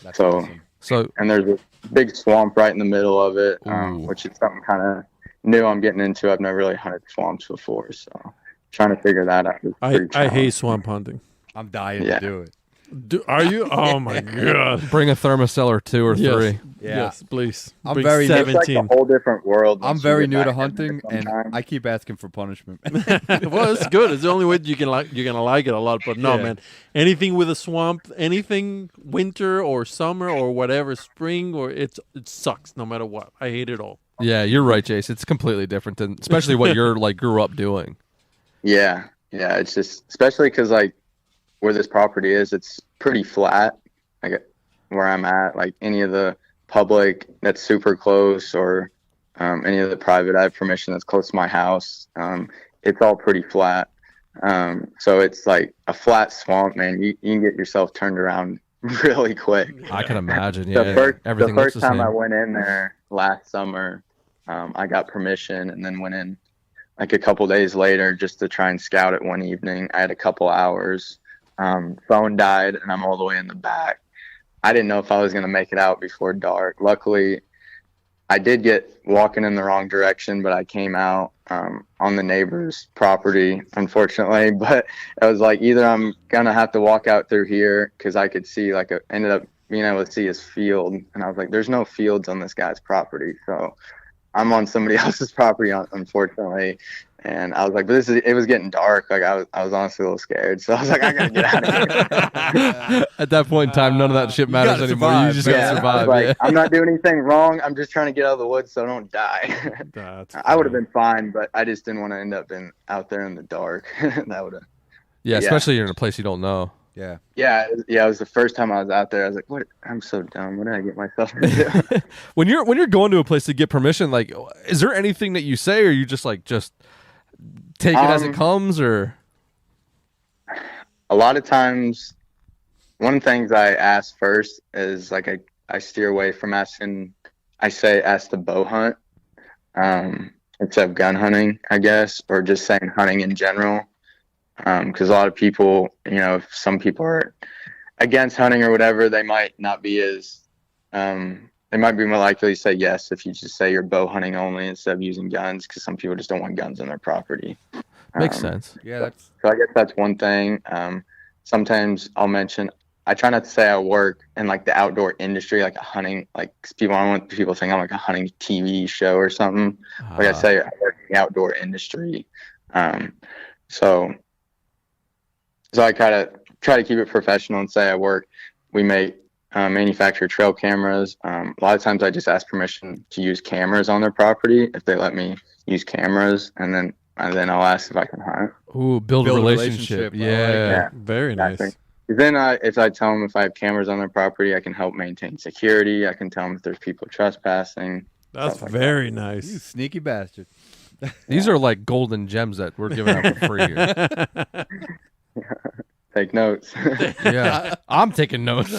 That's So awesome. So and there's a big swamp right in the middle of it, Ooh. which is something kind of new I'm getting into. I've never really hunted swamps before, so trying to figure that out. is I pretty hate challenging. swamp hunting. I'm dying Yeah. to do it. Are you? Oh my god! bring a thermocell or 2 or 3. Yeah. Yes, please. I'm Bring very new. It's like 17. a whole different world. I'm once you very get new to back in hunting, there and sometimes. I keep asking for punishment. Well, it's good. It's the only way you're gonna like it a lot. But no, Yeah. man, anything with a swamp, anything winter or summer or whatever, spring or it sucks no matter what. I hate it all. Yeah, you're right, Jase. It's completely different than, especially what you're like grew up doing. Yeah, it's just especially because like where this property is, it's pretty flat. Like where I'm at, like any of the public that's super close or any of the private I have permission that's close to my house. It's all pretty flat. So it's like a flat swamp, man. You can get yourself turned around really quick. I can imagine. Yeah, The everything first looks the time same. I went in there last summer, I got permission and then went in like a couple days later just to try and scout it one evening. I had a couple hours. Phone died, and I'm all the way in the back. I didn't know if I was going to make it out before dark. Luckily, I did get walking in the wrong direction, but I came out on the neighbor's property, unfortunately. But it was like either I'm going to have to walk out through here because I could see ended up being able to see his field. And I was like, there's no fields on this guy's property. So I'm on somebody else's property, unfortunately. And I was like, but it was getting dark. Like I was honestly a little scared. So I was like, I gotta get out of here. At that point in time, none of that shit matters anymore. Survive. You just gotta survive. Like, I'm not doing anything wrong. I'm just trying to get out of the woods so I don't die. I would have been fine, but I just didn't want to end up out there in the dark. That would have. Yeah, especially you're in a place you don't know. Yeah. It was the first time I was out there. I was like, "What? I'm so dumb. What did I get myself into?" When you're going to a place to get permission, like, is there anything that you say, or you just take it as it comes, or? A lot of times, one of the things I ask first is I steer away from asking. I say ask the bow hunt instead of gun hunting, I guess, or just saying hunting in general. Because a lot of people, if some people are against hunting or whatever, they might not be they might be more likely to say yes if you just say you're bow hunting only instead of using guns, because some people just don't want guns on their property. Makes sense. Yeah, so I guess that's one thing. Sometimes I'll mention, I try not to say I work in the outdoor industry, like a hunting, I don't want people to think I'm like a hunting TV show or something. Like I say, I work in the outdoor industry. So I kind of try to keep it professional and say we manufacture trail cameras. A lot of times I just ask permission to use cameras on their property if they let me use cameras, and then I'll ask if I can hunt. Ooh, build a relationship. Yeah. Very exactly. nice. Then if I tell them if I have cameras on their property, I can help maintain security. I can tell them if there's people trespassing. That's very nice. You sneaky bastard. These are like golden gems that we're giving out for free here. Take notes. Yeah, I'm taking notes.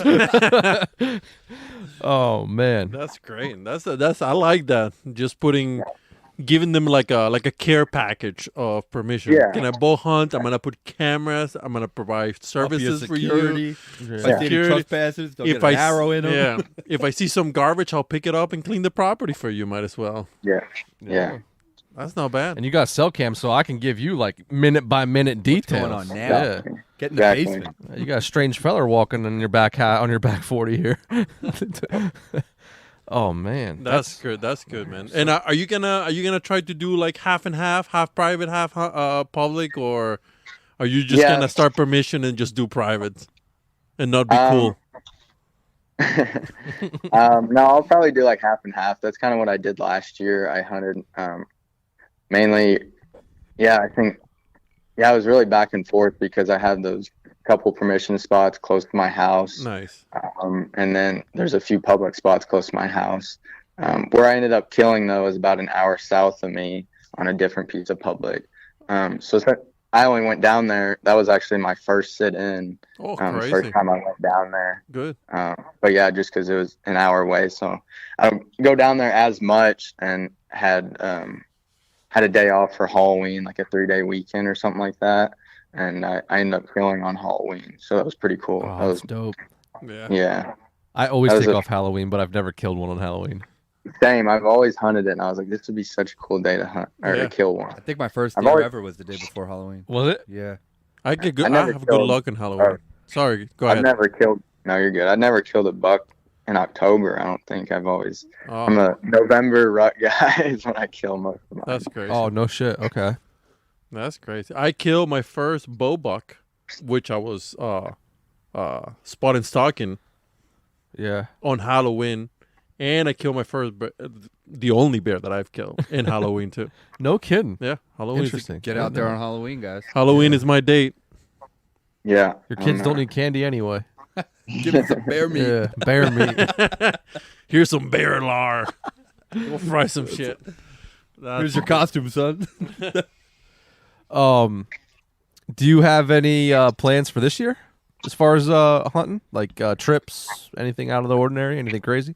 Oh man, That's great. That's I like that. Just giving them like a care package of permission. Yeah. Can I bow hunt? I'm gonna put cameras. I'm gonna provide services for you. If I see any trespassers, don't get an arrow in them. Yeah. If I see some garbage, I'll pick it up and clean the property for you. Might as well. Yeah. That's not bad. and you got cell cam, so I can give you minute by minute details. What's going on Yeah, now? Get in the basement. you got a strange feller walking on your back 40 here. Oh man, That's good. That's good, man. And are you gonna try to do like half and half private, half public, or are you just gonna start permission and just do private and not be cool? No, I'll probably do half and half. That's kind of what I did last year. I hunted mainly. I think. I was really back and forth because I had those couple permission spots close to my house. Nice. And then there's a few public spots close to my house. Where I ended up killing, though, is about an hour south of me on a different piece of public. So I only went down there. That was actually my first sit-in. Oh, crazy. First time I went down there. Good. But yeah, just because it was an hour away. So I don't go down there as much, and had a day off for Halloween, like a 3-day weekend or something like that. And I ended up killing on Halloween. So that was pretty cool. Oh, that was dope. Yeah. I always take off Halloween, but I've never killed one on Halloween. Same. I've always hunted it, and I was like, this would be such a cool day to hunt or to kill one. I think my first deer ever was the day before Halloween. Was it? Yeah. I have good luck in Halloween. Sorry, go ahead. I've never killed. No, you're good. I never killed a buck in October. I don't think. I'm a November rut guy is when I kill most of mine. That's crazy. Oh no shit. Okay. That's crazy. I killed my first bow buck, which I was spot and stalking Yeah. on Halloween, and I killed my first, the only bear that I've killed in Halloween too. No kidding. Yeah, Halloween. Interesting. Get out there on Halloween, guys. Halloween is my date. Yeah. Your kids don't need candy anyway. Give me some bear meat. Yeah, bear meat. Here's some bear lar. We'll fry some shit. Here's your costume, son. Do you have any plans for this year as far as hunting? Like trips, anything out of the ordinary, anything crazy?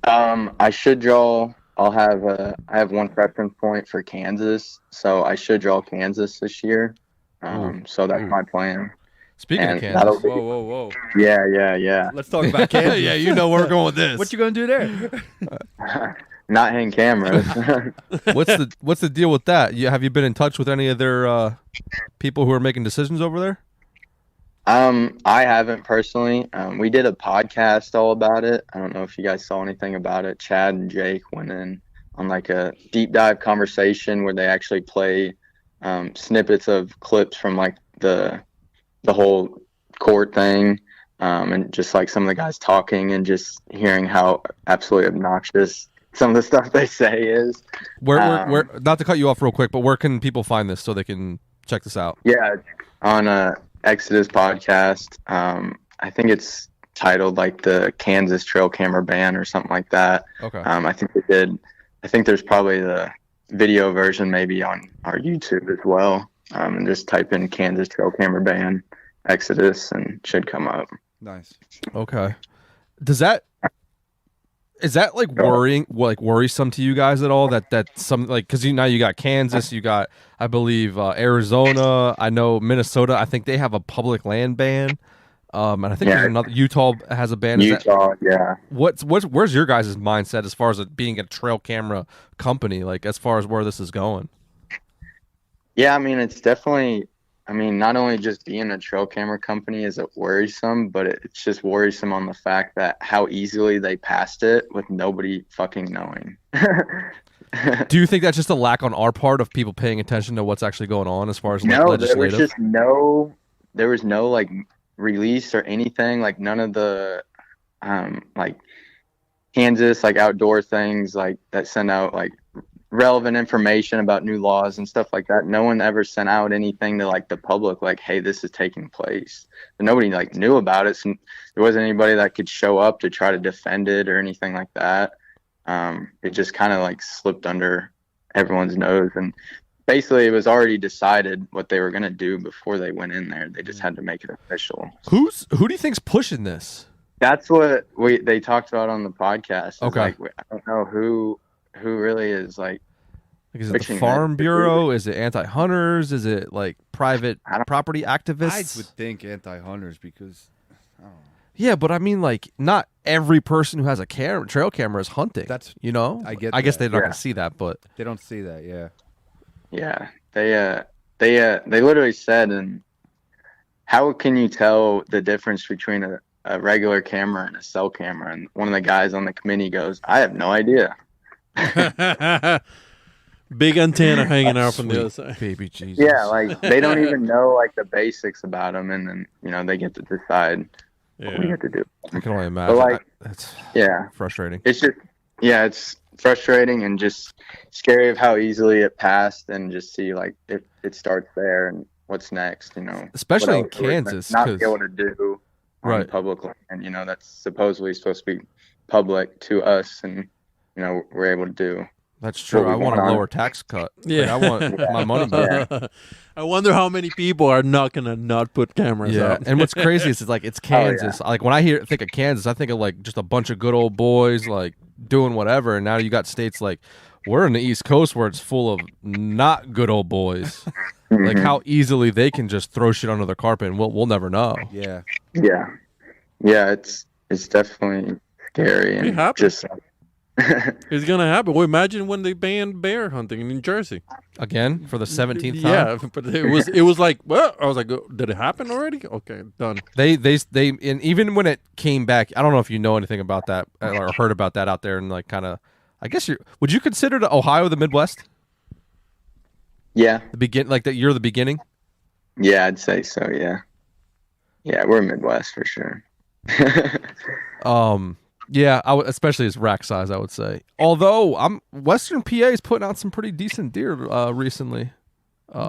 I should draw. I have one preference point for Kansas, so I should draw Kansas this year. So that's my plan. Speaking of Kansas. Whoa. Yeah. Let's talk about Kansas. Yeah, you know where we're going with this. What you gonna do there? Not hang cameras. What's the deal with that? Have you been in touch with any of their people who are making decisions over there? I haven't personally. We did a podcast all about it. I don't know if you guys saw anything about it. Chad and Jake went in on like a deep dive conversation where they actually play snippets of clips from like the whole court thing, and just like some of the guys talking and just hearing how absolutely obnoxious some of the stuff they say is. Where not to cut you off real quick, but where can people find this so they can check this out? Yeah, on Exodus podcast. I think it's titled like the Kansas trail camera ban or something like that. Okay. I think there's probably the video version maybe on our YouTube as well. And just type in Kansas trail camera ban Exodus and it should come up. Nice. Okay. Is that like worrisome to you guys at all? That some like because now you got Kansas, you got I believe Arizona, I know Minnesota. I think they have a public land ban, and I think there's another Utah has a ban. Yeah. Where's your guys' mindset as far as it being a trail camera company? Like as far as where this is going? Yeah, I mean it's definitely. I mean, not only just being a trail camera company is it worrisome, but it's just worrisome on the fact that how easily they passed it with nobody fucking knowing. Do you think that's just a lack on our part of people paying attention to what's actually going on as far as no, legislative? There was no like release or anything. Like none of the like Kansas like outdoor things like that send out like relevant information about new laws and stuff like that. No one ever sent out anything to like the public like, hey, this is taking place. But nobody like knew about it. So there wasn't anybody that could show up to try to defend it or anything like that. It just kind of like slipped under everyone's nose, and basically it was already decided what they were going to do before they went in there. They just had to make it official. Who do you think's pushing this? That's what they talked about on the podcast. Okay. Like, I don't know who really is like is it the Farm Bureau? Is it anti-hunters? Is it like private property activists? I would think anti-hunters because I don't know. Yeah, but I mean, like, not every person who has a trail camera is hunting. That's you know. I guess they're not gonna see that, but they don't see that. Yeah. Yeah, they literally said, and how can you tell the difference between a regular camera and a cell camera? And one of the guys on the committee goes, I have no idea. Big antenna hanging out from the other side. Baby Jesus. Yeah, like they don't even know like the basics about them, and then they get to decide what we have to do. I can only imagine. But, like, that's frustrating. It's just it's frustrating and just scary of how easily it passed, and just see like if it starts there and what's next. Especially in Kansas, not be able to do on public land. That's supposedly supposed to be public to us, and we're able to do. That's true. I want a lower tax cut. Yeah, like, I want my money back. I wonder how many people are not gonna not put cameras out. And what's crazy is it's like it's Kansas. Oh, yeah. Like when I think of Kansas, I think of like just a bunch of good old boys like doing whatever. And now you got states like we're in the East Coast where it's full of not good old boys. Like how easily they can just throw shit under the carpet, and we'll never know. Yeah. It's definitely scary and just. It's gonna happen. Well, imagine when they banned bear hunting in New Jersey again for the 17th time. Yeah, but it was like, well, I was like, did it happen already? Okay, done. They and even when it came back, I don't know if you know anything about that or heard about that out there, and like kind of, I guess would you consider Ohio the Midwest? Yeah, you're the beginning. Yeah, I'd say so. Yeah, we're Midwest for sure. Yeah, especially as rack size, I would say. Although Western PA is putting out some pretty decent deer recently.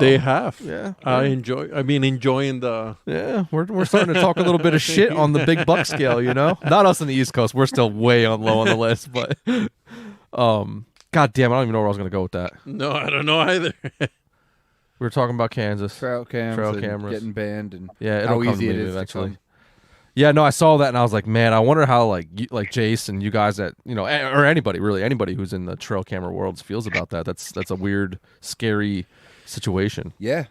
They have. Yeah. Enjoying the. Yeah, we're starting to talk a little bit of shit on the big buck scale. Not us on the East Coast. We're still way low on the list, but God damn, I don't even know where I was going to go with that. No, I don't know either. We were talking about Kansas trail cameras getting banned, and how easy it is eventually. Yeah, no, I saw that and I was like, man, I wonder how like Jase and you guys that or anybody who's in the trail camera world feels about that. That's a weird, scary situation. Yeah.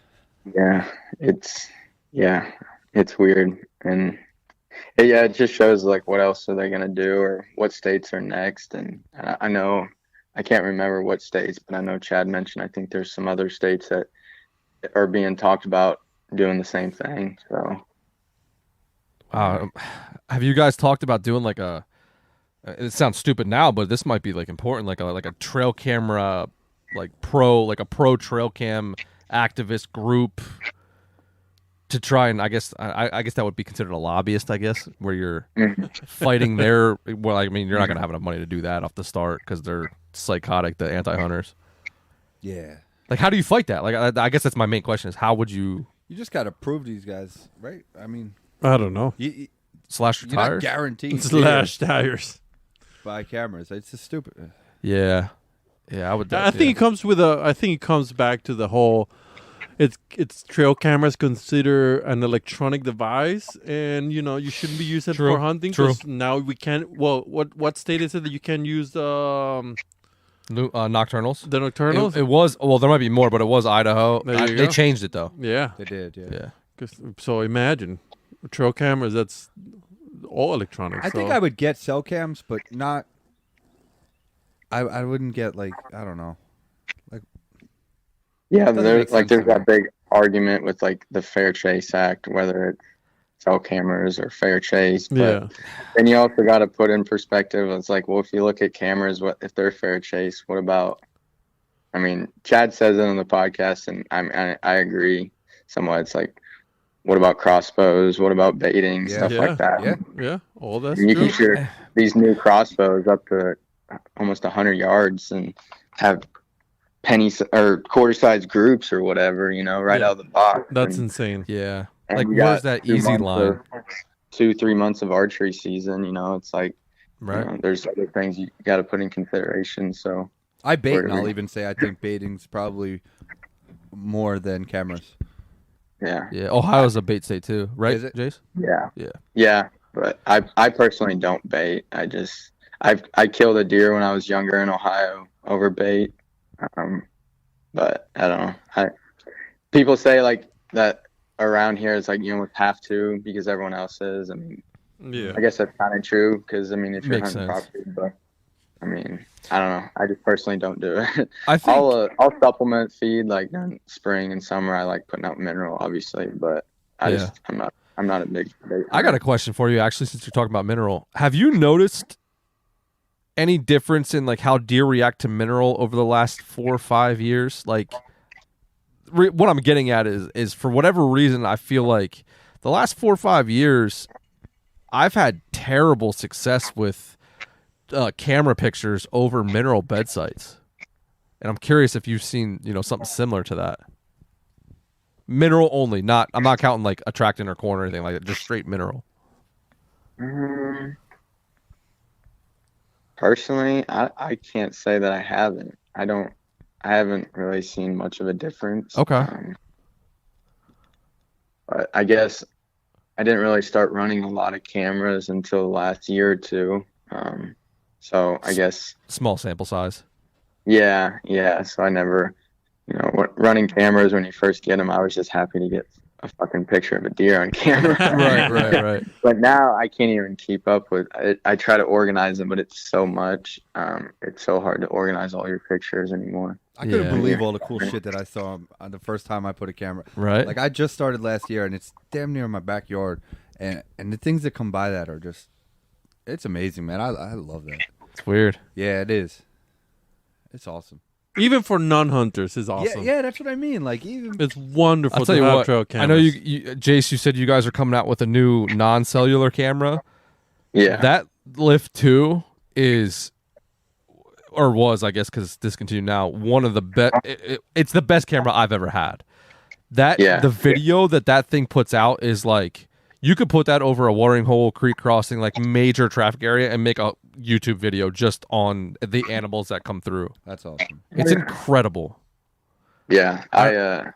Yeah, it's it's weird, and it just shows like what else are they gonna do or what states are next. And I know I can't remember what states, but I know Chad mentioned I think there's some other states that are being talked about doing the same thing. So, have you guys talked about doing like a? It sounds stupid now, but this might be like important, like a trail camera, like a pro trail cam activist group to try and I guess that would be considered a lobbyist, I guess, where you're fighting their. Well, I mean, you're not gonna have enough money to do that off the start because they're psychotic, the anti-hunters. Yeah. Like, how do you fight that? Like, I guess that's my main question: is how would you? You just got to prove these guys, right? I mean, I don't know. Slash you're tires. not guaranteed. Slash tires. Buy cameras. It's just stupid. Yeah, I would. I think it comes with a. I think it comes back to the whole. It's trail cameras consider an electronic device, and you shouldn't be using it for hunting. True. Now we can't. Well, what state is it that you can use the nocturnals? The nocturnals. It was there might be more, but it was Idaho. They changed it though. Yeah, they did. Yeah. So imagine trail cameras. That's all electronic. I think I would get cell cams, but not. I wouldn't get like I don't know. Yeah, there's that big argument with like the Fair Chase Act, whether it's cell cameras or fair chase. But then you also got to put in perspective. It's like, well, if you look at cameras, what if they're fair chase? What about? I mean, Chad says it on the podcast, and I agree somewhat. It's like, what about crossbows? What about baiting stuff like that? Yeah, all that's you true. can shoot these new crossbows up to almost 100 yards and have penny or quarter-sized groups or whatever, right out of the box. That's insane. Yeah. Like, where's that easy line? 2-3 months of archery season, it's like, right. There's other things you got to put in consideration. So I bait, and I'll even say I think baiting's probably more than cameras. Yeah. Yeah. Ohio's a bait state too, right, Is it? Jase? Yeah. But I personally don't bait. I killed a deer when I was younger in Ohio over bait. But I don't know. People say like that around here it's like you have to because everyone else is. I mean, I guess that's kind of true because I mean if you're hunting property, but I mean I don't know. I just personally don't do it. I think I'll supplement feed like in spring and summer. I like putting out mineral, obviously, but I'm not a big bait. I got a question for you actually since you're talking about mineral. Have you noticed any difference in like how deer react to mineral over the last 4 or 5 years? Like what I'm getting at is for whatever reason, I feel like the last 4 or 5 years, I've had terrible success with camera pictures over mineral bed sites. And I'm curious if you've seen, something similar to that. Mineral only, I'm not counting like attractant or corn or anything like that, just straight mineral. Personally, I can't say that I haven't. I haven't really seen much of a difference. Okay. But I guess I didn't really start running a lot of cameras until the last year or two. So I guess small sample size. Yeah. So I never, running cameras when you first get them, I was just happy to get a fucking picture of a deer on camera. Right. But now I can't even keep up with it. I try to organize them, but it's so much. It's so hard to organize all your pictures anymore. I couldn't believe all the cool shit that I saw on the first time I put a camera. Right. Like I just started last year, and it's damn near my backyard, and the things that come by that are just, it's amazing, man. I love that. It's weird. Yeah, it is. It's awesome. Even for non-hunters, is awesome. Yeah, that's what I mean. Like even it's wonderful I'll tell to you have what, trail cameras. I know you Jace, you said you guys are coming out with a new non-cellular camera. Yeah. That Lift 2 is, or was, I guess, because it's discontinued now, one of the best. It's the best camera I've ever had. The video that thing puts out is like, you could put that over a watering hole, creek crossing, like major traffic area, and make a YouTube video just on the animals that come through. That's awesome. It's incredible. Yeah, Go ahead,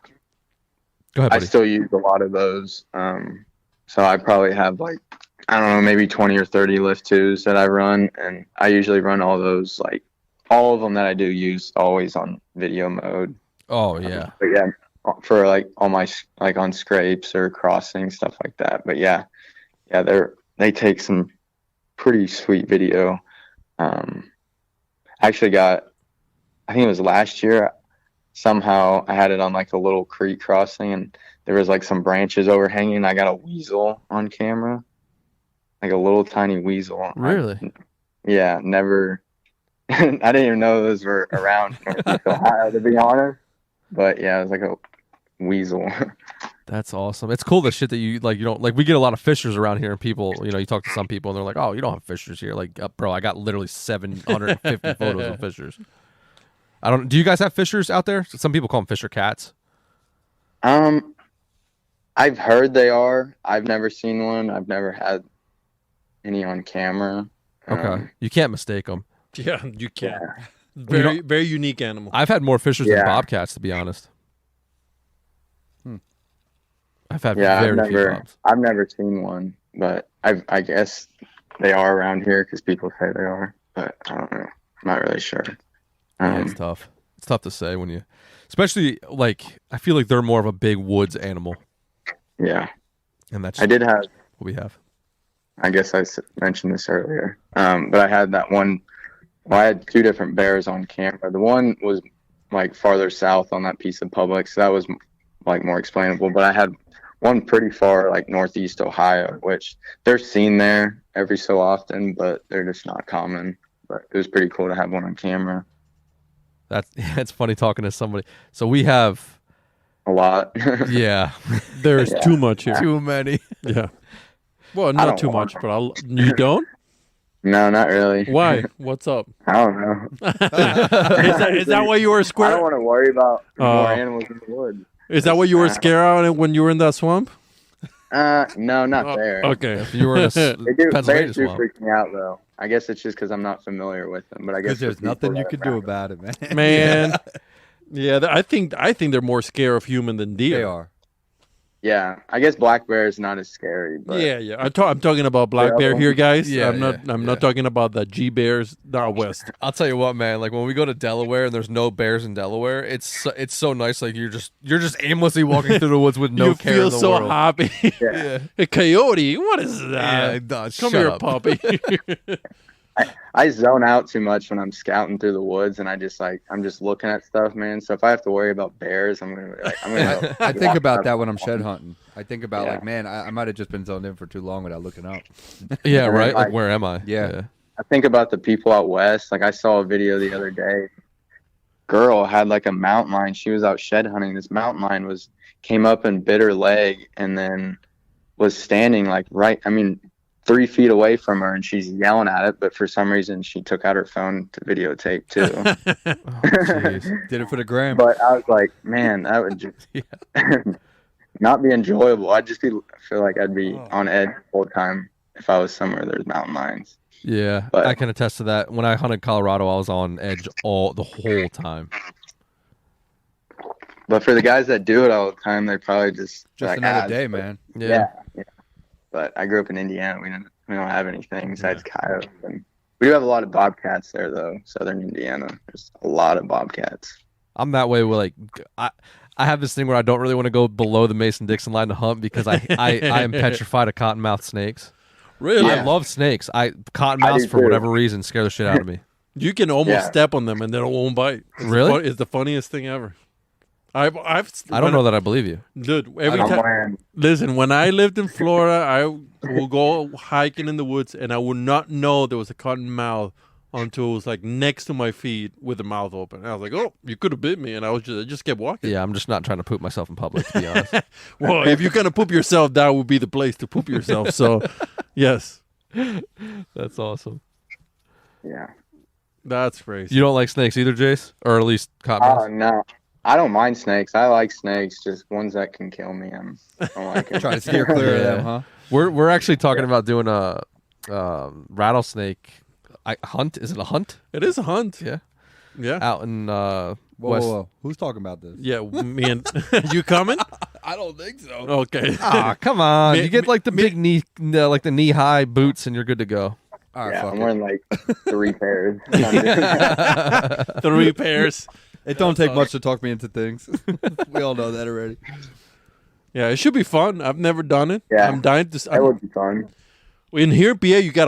buddy. I still use a lot of those. So I probably have like, I don't know, maybe 20 or 30 Lift 2s that I run, and I usually run all those, like all of them that I do use always on video mode. Oh yeah. But yeah, for like all my like on scrapes or crossing stuff like that. But yeah, they take some pretty sweet video. Actually got, I think it was last year, somehow I had it on like a little creek crossing and there was like some branches overhanging. I got a weasel on camera, like a little tiny weasel. Really? Yeah, never. I didn't even know those were around Northeast Ohio, to be honest. But yeah, it was like a weasel. That's awesome. It's cool the shit that you like. You don't like. We get a lot of fishers around here, and people, you talk to some people, and they're like, "Oh, you don't have fishers here." Like, bro, I got literally 750 photos of fishers. I don't. Do you guys have fishers out there? Some people call them fisher cats. I've heard they are. I've never seen one. I've never had any on camera. Okay, you can't mistake them. Yeah, you can't. Yeah. Very unique animal. I've had more fishers than bobcats, to be honest. I've had very few bobs. I've never seen one, but I guess they are around here because people say they are, but I don't know. I'm not really sure. Yeah, it's tough. It's tough to say when you, especially like, I feel like they're more of a big woods animal. Yeah. And that's I did have what we have. I guess I mentioned this earlier, but I had that one. Well, I had 2 different bears on camera. The one was like farther south on that piece of public, so that was like more explainable. But I had one pretty far, like Northeast Ohio, which they're seen there every so often, but they're just not common. But it was pretty cool to have one on camera. It's funny talking to somebody. So we have a lot. Yeah, there's too much here. Too many. Yeah. Well, not too much, but you don't. No, not really. Why? What's up? I don't know. Is that why you were scared? I don't want to worry about more animals in the woods. Is that what you were scared of when you were in that swamp? No, not there. Okay. If you were in a bears do freak me out, though. I guess it's just because I'm not familiar with them. But I guess there's nothing you could do about it, man. Man. Yeah, I think they're more scared of human than deer. They are. Yeah, I guess black bear is not as scary. But Yeah. I'm talking about black bear here, guys. Yeah, I'm not talking about the G bears down west. I'll tell you what, man. Like when we go to Delaware and there's no bears in Delaware, it's so nice. Like you're just aimlessly walking through the woods with no care in the world. You feel so happy. Yeah. A coyote? What is that? Yeah, come here, puppy. I zone out too much when I'm scouting through the woods, and I'm just looking at stuff, man. So if I have to worry about bears, I'm gonna. I think about that when I'm shed hunting. I think about like, man, I might have just been zoned in for too long without looking up. Yeah, right. Like, where am I? Yeah. I think about the people out west. Like I saw a video the other day. Girl had like a mountain lion. She was out shed hunting. This mountain lion came up and bit her leg, and then was standing like 3 feet away from her, and she's yelling at it, but for some reason she took out her phone to videotape too. Did it for the gram. But I was like, man, that would just not be enjoyable. I'd just feel like I'd be on edge the whole time if I was somewhere there's mountain lions. Yeah, but I can attest to that. When I hunted Colorado, I was on edge the whole time. But for the guys that do it all the time, they probably just like, another day, man. Yeah. But I grew up in Indiana. We don't have anything besides coyotes. And we do have a lot of bobcats there, though. Southern Indiana, there's a lot of bobcats. I'm that way with I have this thing where I don't really want to go below the Mason-Dixon line to hunt because I am petrified of cottonmouth snakes. Really? I love snakes. Cottonmouths for whatever reason scare the shit out of me. You can almost step on them and they won't bite. Really? It's the funniest thing ever. I don't know that I believe you. Dude, every time. Listen, when I lived in Florida, I will go hiking in the woods and I would not know there was a cottonmouth until it was like next to my feet with the mouth open. And I was like, oh, you could have bit me. And I just kept walking. Yeah, I'm just not trying to poop myself in public, to be honest. Well, if you're going to poop yourself, that would be the place to poop yourself. So, yes. That's awesome. Yeah. That's crazy. You don't like snakes either, Jase? Or at least cottonmouths? Oh, no. I don't mind snakes. I like snakes, just ones that can kill me. I don't like them. Trying to steer clear of them, huh? We're actually talking about doing a rattlesnake hunt. Is it a hunt? It is a hunt. Yeah. Yeah. Out in whoa. Who's talking about this? Yeah, me and you coming? I don't think so. Okay. Come on. You get like the big knee, like the knee-high boots, and you're good to go. All right, I'm wearing like 3 pairs. 3 pairs. It don't take much to talk me into things. We all know that already. Yeah, it should be fun. I've never done it. Yeah, I'm dying to. that would be fun. In here, PA, you get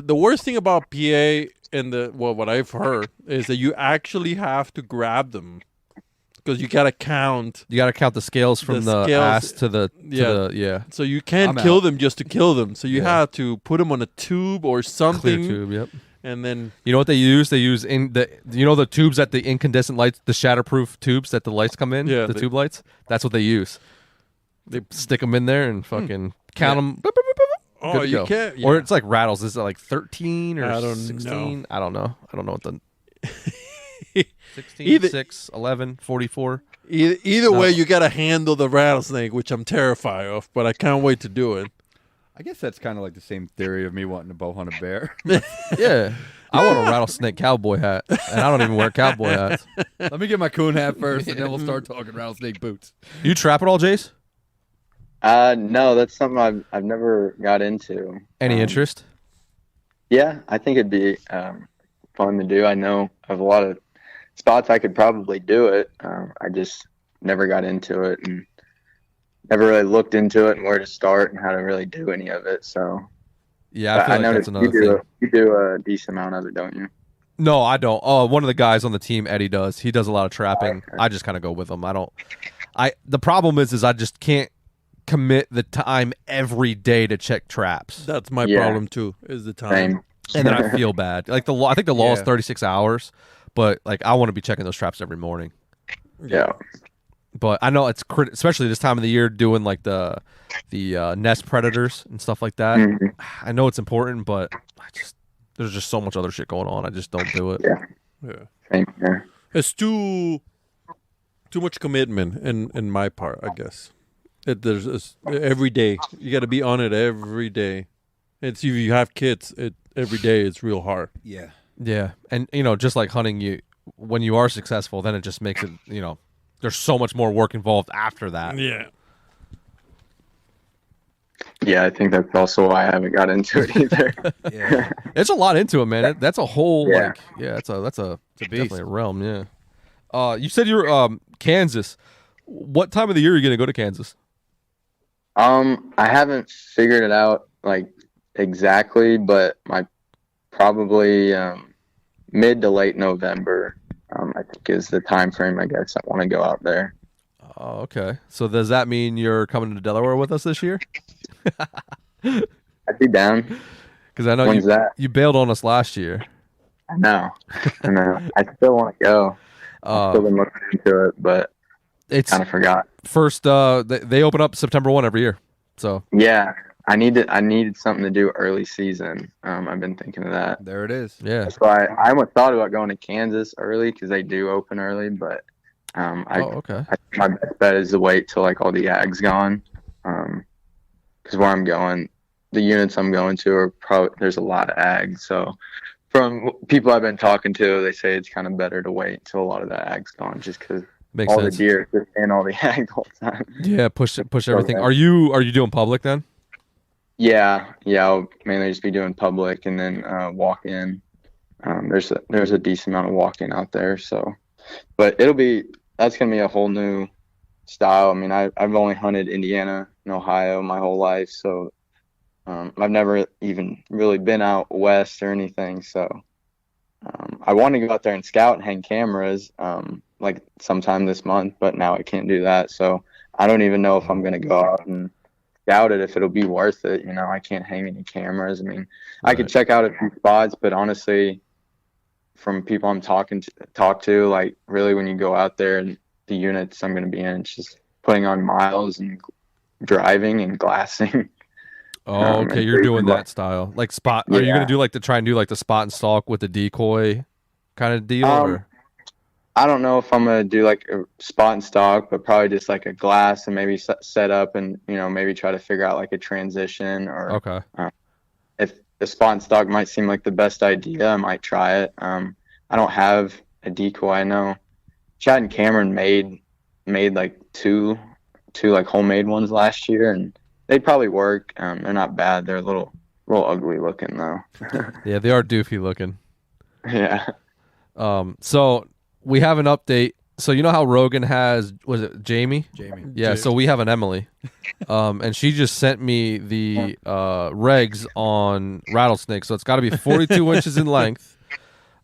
the worst thing about PA and what I've heard is that you actually have to grab them because you gotta count. You gotta count the scales from the ass to the yeah. So you can't kill them just to kill them. So you have to put them on a tube or something. Clear tube, yep. And then you know what they use? They use the tubes that the incandescent lights, the shatterproof tubes that the lights come in. Yeah, the tube lights. That's what they use. They stick them in there and fucking count them. Oh, you can't. Yeah. Or it's like rattles. Is it like 13 or I don't 16? Know. I don't know. I don't know what the 16, 6, 11, 44. Either way, you got to handle the rattlesnake, which I'm terrified of, but I can't wait to do it. I guess that's kind of like the same theory of me wanting to bow hunt a bear. Yeah. I want a rattlesnake cowboy hat, and I don't even wear cowboy hats. Let me get my coon hat first, and then we'll start talking rattlesnake boots. You trap at all, Jase? No, that's something I've never got into. Any interest? Yeah, I think it'd be fun to do. I know I have a lot of spots I could probably do it. I just never got into it and never really looked into it and where to start and how to really do any of it. So yeah, I feel like that's another thing. You do a decent amount of it, don't you? No, I don't. Oh, one of the guys on the team, Eddie, does. He does a lot of trapping. Okay. I just kind of go with him. The problem is I just can't commit the time every day to check traps. That's my problem too, is the time. Same. And then I feel bad. Like I think the law is 36 hours, but like I want to be checking those traps every morning. Yeah. But I know it's especially this time of the year doing like the nest predators and stuff like that. Mm-hmm. I know it's important, but there's just so much other shit going on. I just don't do it. Yeah. Same here. It's too much commitment in my part, I guess. There's every day. You got to be on it every day. It's if you have kids, every day it's real hard. Yeah. Yeah. And just like hunting, when you are successful, then it just makes it, there's so much more work involved after that. Yeah. Yeah, I think that's also why I haven't got into it either. Yeah. It's a lot into it, man. That's a whole that's a definitely a realm, yeah. You said you're Kansas. What time of the year are you going to go to Kansas? I haven't figured it out like exactly, but probably mid to late November. I think is the time frame. I guess I want to go out there. Oh, okay. So does that mean you're coming to Delaware with us this year? I'd be down. Because I know you bailed on us last year. I know. I still want to go. I've still been looking into it, but it's kind of forgot. First, they open up September 1 every year. So yeah, I needed something to do early season. I've been thinking of that. There it is. Yeah. That's why I almost thought about going to Kansas early because they do open early, but okay. My best bet is to wait till like all the ag's gone. Because where I'm going, the units I'm going to are probably there's a lot of ag. So from people I've been talking to, they say it's kind of better to wait till a lot of that ag's gone, just because all the deer just in all the ag the whole time. Yeah, push everything. Are you doing public then? Yeah. I'll mainly just be doing public and then walk in. There's a decent amount of walk-in out there, so but that's gonna be a whole new style. I mean, I've only hunted Indiana and Ohio my whole life, so I've never even really been out west or anything. So I want to go out there and scout and hang cameras like sometime this month, but now I can't do that. So I don't even know if I'm gonna go out and scout it, if it'll be worth it. I can't hang any cameras. I mean, I could check out a few spots, but honestly, from people I'm talk to, like really when you go out there and the units I'm going to be in, it's just putting on miles and driving and glassing. Oh, okay. You're doing that style, like spot. Are you going to do like try and do like the spot and stalk with the decoy kind of deal? Or? I don't know if I'm going to do like a spot and stalk, but probably just like a glass and maybe set up and, maybe try to figure out like a transition or okay. If the spot and stalk might seem like the best idea, I might try it. I don't have a decoy. I know Chad and Cameron made like two like homemade ones last year, and they'd probably work. They're not bad. They're a little ugly looking though. Yeah, they are doofy looking. Yeah. So we have an update. So you know how Rogan has, was it Jamie? Jamie. Yeah, so we have an Emily. And she just sent me the regs on rattlesnake. So it's got to be 42 inches in length,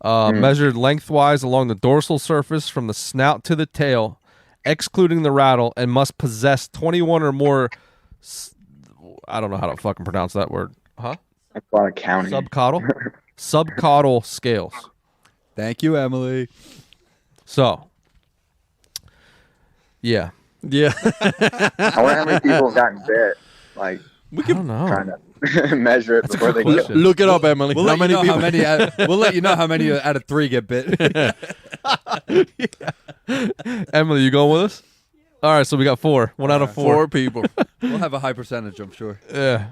measured lengthwise along the dorsal surface from the snout to the tail, excluding the rattle, and must possess 21 or more, I don't know how to fucking pronounce that word. Huh? That's a lot of counting. Subcaudal scales. Thank you, Emily. So, yeah. I wonder how many people have gotten bit. Like, I don't know. trying to measure it before they question. go. Look it up, Emily. We'll let you know how many out of 3 get bit. Emily, you going with us? All right, so we got 4. 1 out of 4. 4 people. We'll have a high percentage, I'm sure. Yeah.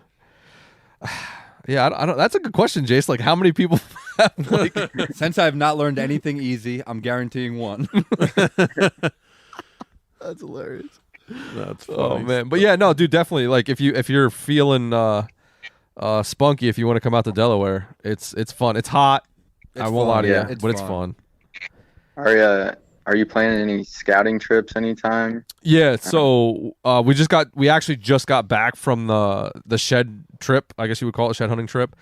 Yeah, I don't. That's a good question, Jace. Like, how many people have, like... Since I've not learned anything easy, I'm guaranteeing 1. That's hilarious. That's funny. Oh man, but yeah, no, dude, definitely. Like, if you're feeling spunky, if you want to come out to Delaware, it's fun. It's hot. I won't lie to you, but it's fun. Are you planning any scouting trips anytime? Yeah, so we actually just got back from the shed trip. I guess you would call it a shed hunting trip.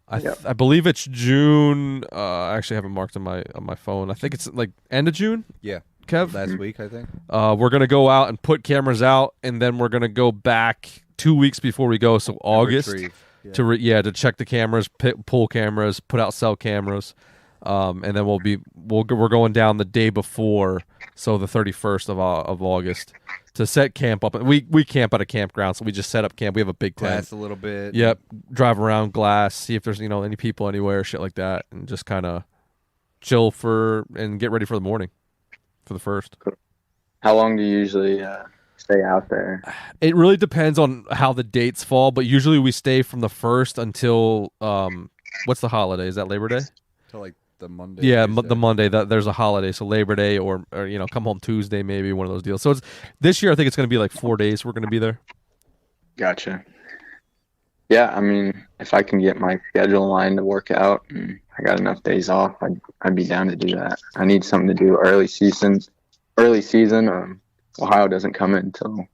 I believe it's June. I actually have it marked on my phone. I think it's like end of June. Yeah. Kev? Last week, I think. We're going to go out and put cameras out, and then we're going to go back 2 weeks before we go, so August, to check the cameras, pull cameras, put out cell cameras, and then we're going down the day before, so the 31st of August, to set camp up. We camp at a campground, so we just set up camp. We have a big tent. Glass a little bit. Yep. Drive around, glass, see if there's any people anywhere, shit like that, and just kind of chill and get ready for the morning. For the first. How long do you usually stay out there? It really depends on how the dates fall, but usually we stay from the 1st until what's the holiday? Is that Labor Day? Till like the Monday. Yeah, the Monday. There's a holiday, so Labor Day or come home Tuesday, maybe one of those deals. So this year I think it's going to be like 4 days we're going to be there. Gotcha. Yeah, I mean, if I can get my schedule aligned to work out and I got enough days off, I'd be down to do that. I need something to do early season. Ohio doesn't come in until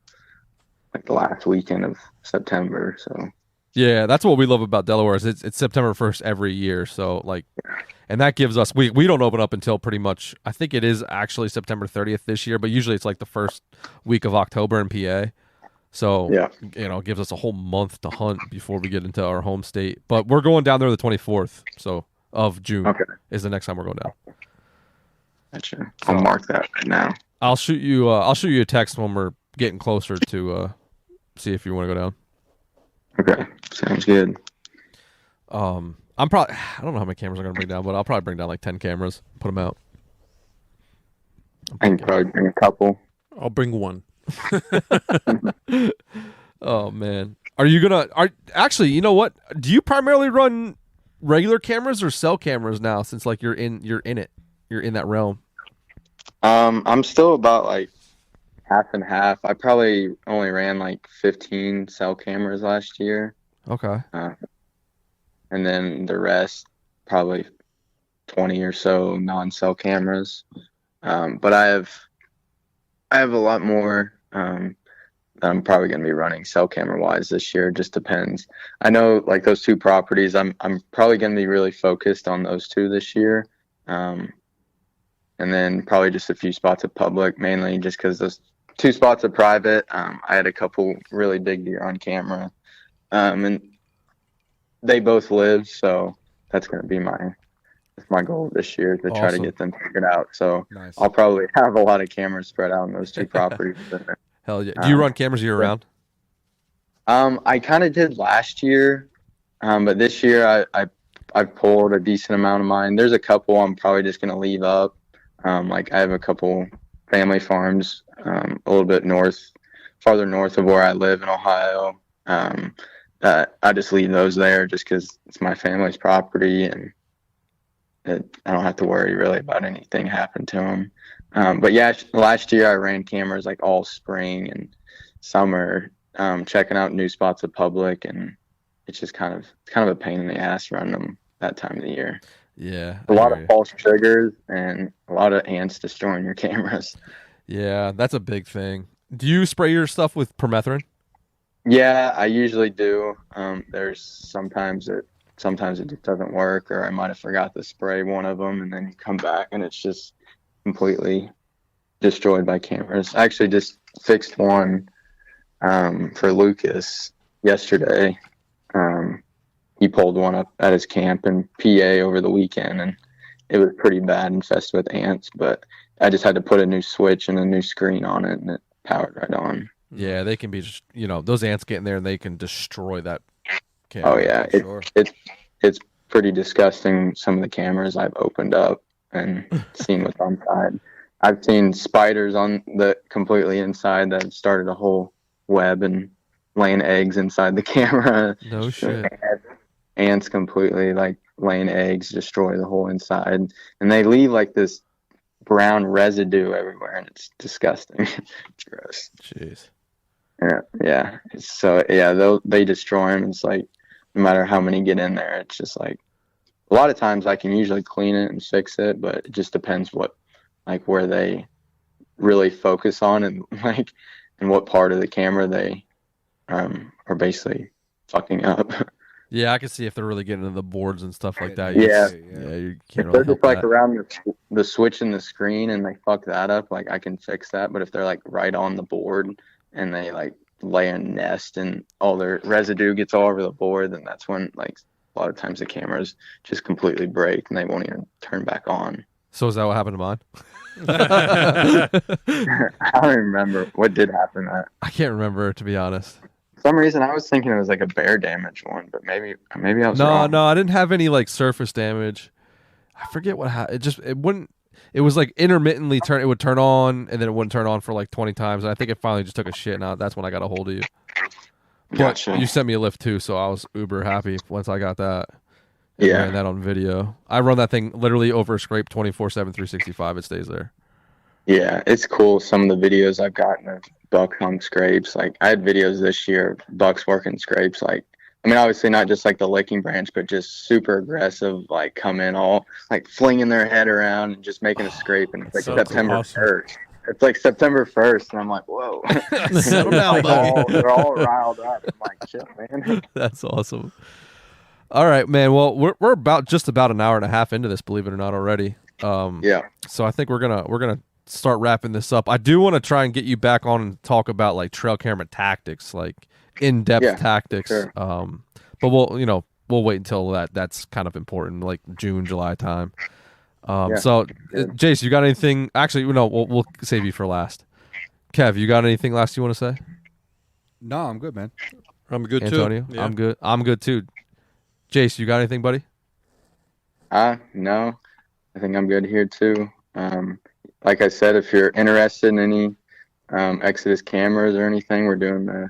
like the last weekend of September. So yeah, that's what we love about Delaware is it's September 1st every year. So and that gives us we don't open up until pretty much, I think it is actually September 30th this year, but usually it's like the first week of October in PA. So, it gives us a whole month to hunt before we get into our home state. But we're going down there the 24th of June is the next time we're going down. Gotcha. I'll mark that right now. I'll shoot you a text when we're getting closer to see if you want to go down. Okay. Sounds good. I don't know how many cameras I'm going to bring down, but I'll probably bring down like 10 cameras, put them out. I can probably bring a couple. I'll bring 1. Oh man, actually, you know what? Do you primarily run regular cameras or cell cameras now? Since like you're in that realm. I'm still about like half and half. I probably only ran like 15 cell cameras last year. Okay. And then the rest, probably 20 or so non-cell cameras. But I have a lot more that I'm probably going to be running cell camera wise this year. It just depends. I know like those 2 properties, I'm probably going to be really focused on those 2 this year. And then probably just a few spots of public, mainly just because those 2 spots are private. I had a couple really big deer on camera, and they both live. So that's going to be my goal this year to try to get them figured out. So nice. I'll probably have a lot of cameras spread out on those 2 properties. Hell yeah. Do you run cameras year round? I kind of did last year, but this year I pulled a decent amount of mine. There's a couple I'm probably just going to leave up. Like I have a couple family farms a little bit farther north of where I live in Ohio, that I just leave those there just because it's my family's property and I don't have to worry really about anything happening to them. But yeah, last year I ran cameras like all spring and summer, checking out new spots of public, and it's just kind of a pain in the ass running them that time of the year. Yeah, a lot of false triggers and a lot of ants destroying your cameras. Yeah, that's a big thing. Do you spray your stuff with permethrin? Yeah, I usually do. There's sometimes it just doesn't work, or I might have forgot to spray one of them, and then you come back and it's just completely destroyed by cameras. I actually just fixed one for Lucas yesterday. He pulled one up at his camp in PA over the weekend, and it was pretty bad, infested with ants. But I just had to put a new switch and a new screen on it, and it powered right on. Yeah, they can be just, those ants get in there and they can destroy that camera. Oh yeah, it's pretty disgusting. Some of the cameras I've opened up and seen what's inside. I've seen spiders on the completely inside that have started a whole web and laying eggs inside the camera. No shit. Ants completely like laying eggs, destroy the whole inside, and they leave like this brown residue everywhere, and it's disgusting. It's gross. Jeez. Yeah. So they destroy them. It's like no matter how many get in there, it's just like a lot of times I can usually clean it and fix it, but it just depends where they really focus on and what part of the camera they are basically fucking up. Yeah, I can see if they're really getting into the boards and stuff like that. Yeah, you can't if really they're just help that. around the switch in the screen and they fuck that up, like I can fix that. But if they're like right on the board and they like lay a nest and all their residue gets all over the board, then that's when like a lot of times the cameras just completely break and they won't even turn back on. So is that what happened to mine? I don't remember what did happen. I can't remember, to be honest. For some reason I was thinking it was like a bear damage one, but maybe I was wrong. No, I didn't have any like surface damage. I forget what happened. It was like intermittently it would turn on and then it wouldn't turn on for like 20 times. And I think it finally just took a shit. Now that's when I got a hold of you. Gotcha. But you sent me a lift too, so I was uber happy once I got that. Yeah. Ran that on video. I run that thing literally over a scrape 24/7, 365. It stays there. Yeah, it's cool. Some of the videos I've gotten of buck hung scrapes. Like I had videos this year of bucks working scrapes. Like, I mean, obviously not just like the licking branch, but just super aggressive, like come in all like flinging their head around and just making a scrape. And it's like September 1st. It's like September 1st. And I'm like, whoa. Settle down, they're all riled up. I'm like, shit, man. That's awesome. All right, man. Well, we're just about an hour and a half into this, believe it or not, already. Yeah. So I think we're gonna start wrapping this up. I do want to try and get you back on and talk about like trail camera tactics, like in-depth tactics. Sure. But we'll wait until that's kind of important, like June, July time. So Jase, you got anything? Actually, no, we'll save you for last. Kev, you got anything last you want to say? No, I'm good, man. I'm good Antonio? too. Yeah. I'm good too. Jase, you got anything, buddy? No, I think I'm good here too. Like I said, if you're interested in any Exodus cameras or anything, we're doing the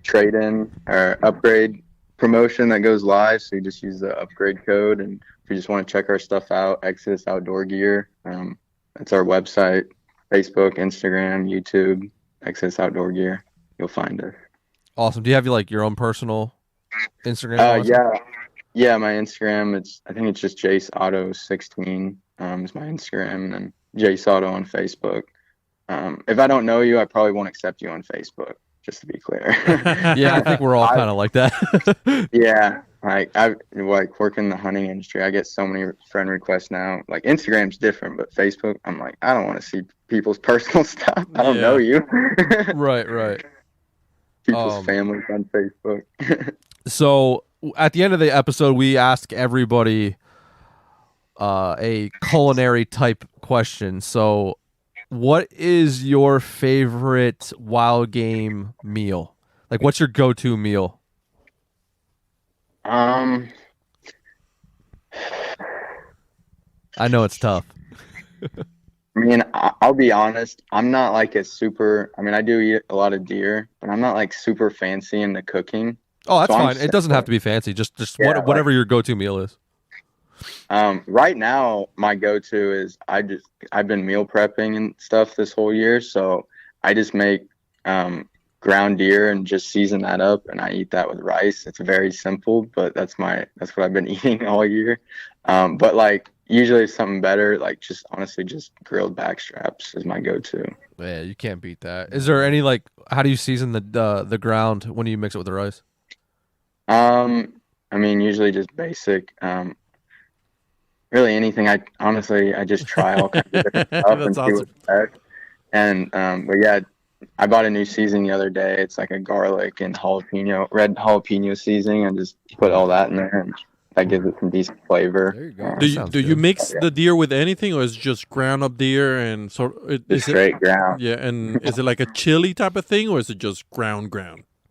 trade-in or upgrade promotion that goes live. So you just use the upgrade code, and if you just want to check our stuff out, Exodus Outdoor Gear. That's our website, Facebook, Instagram, YouTube, Exodus Outdoor Gear. You'll find us. Awesome. Do you have like your own personal Instagram? Yeah, my Instagram. I think it's just Jase Otto 16 is my Instagram, and then Jase Otto on Facebook. If I don't know you, I probably won't accept you on Facebook. Just to be clear. Yeah, I think we're all kind of like that. Yeah, I work in the hunting industry. I get so many friend requests now. Like Instagram's different, but Facebook, I'm like, I don't want to see people's personal stuff. I don't know you. Right. People's families on Facebook. So at the end of the episode, we ask everybody a culinary type question. So what is your favorite wild game meal? Like, what's your go-to meal? I know it's tough. mean, I'll be honest. I'm not like a super. I mean, I do eat a lot of deer, but I'm not like super fancy in the cooking. Oh, that's fine. It doesn't have to be fancy. Just whatever your go-to meal is. Right now, my go-to is I've been meal prepping and stuff this whole year, so I just make ground deer and just season that up, and I eat that with rice. It's very simple, but that's what I've been eating all year. But like usually something better, like just honestly just grilled back straps is my go-to. Yeah, you can't beat that. Is there any like how do you season the ground when you mix it with the rice? I mean usually just basic. Really anything. I just try all kinds of different stuff and see what's best. And but yeah, I bought a new seasoning the other day. It's like a garlic and red jalapeno seasoning. I just put all that in there, and that gives it some decent flavor. There you go. Do you mix the deer with anything, or is it just ground up deer and Just straight ground? Yeah, and is it like a chili type of thing, or is it just ground,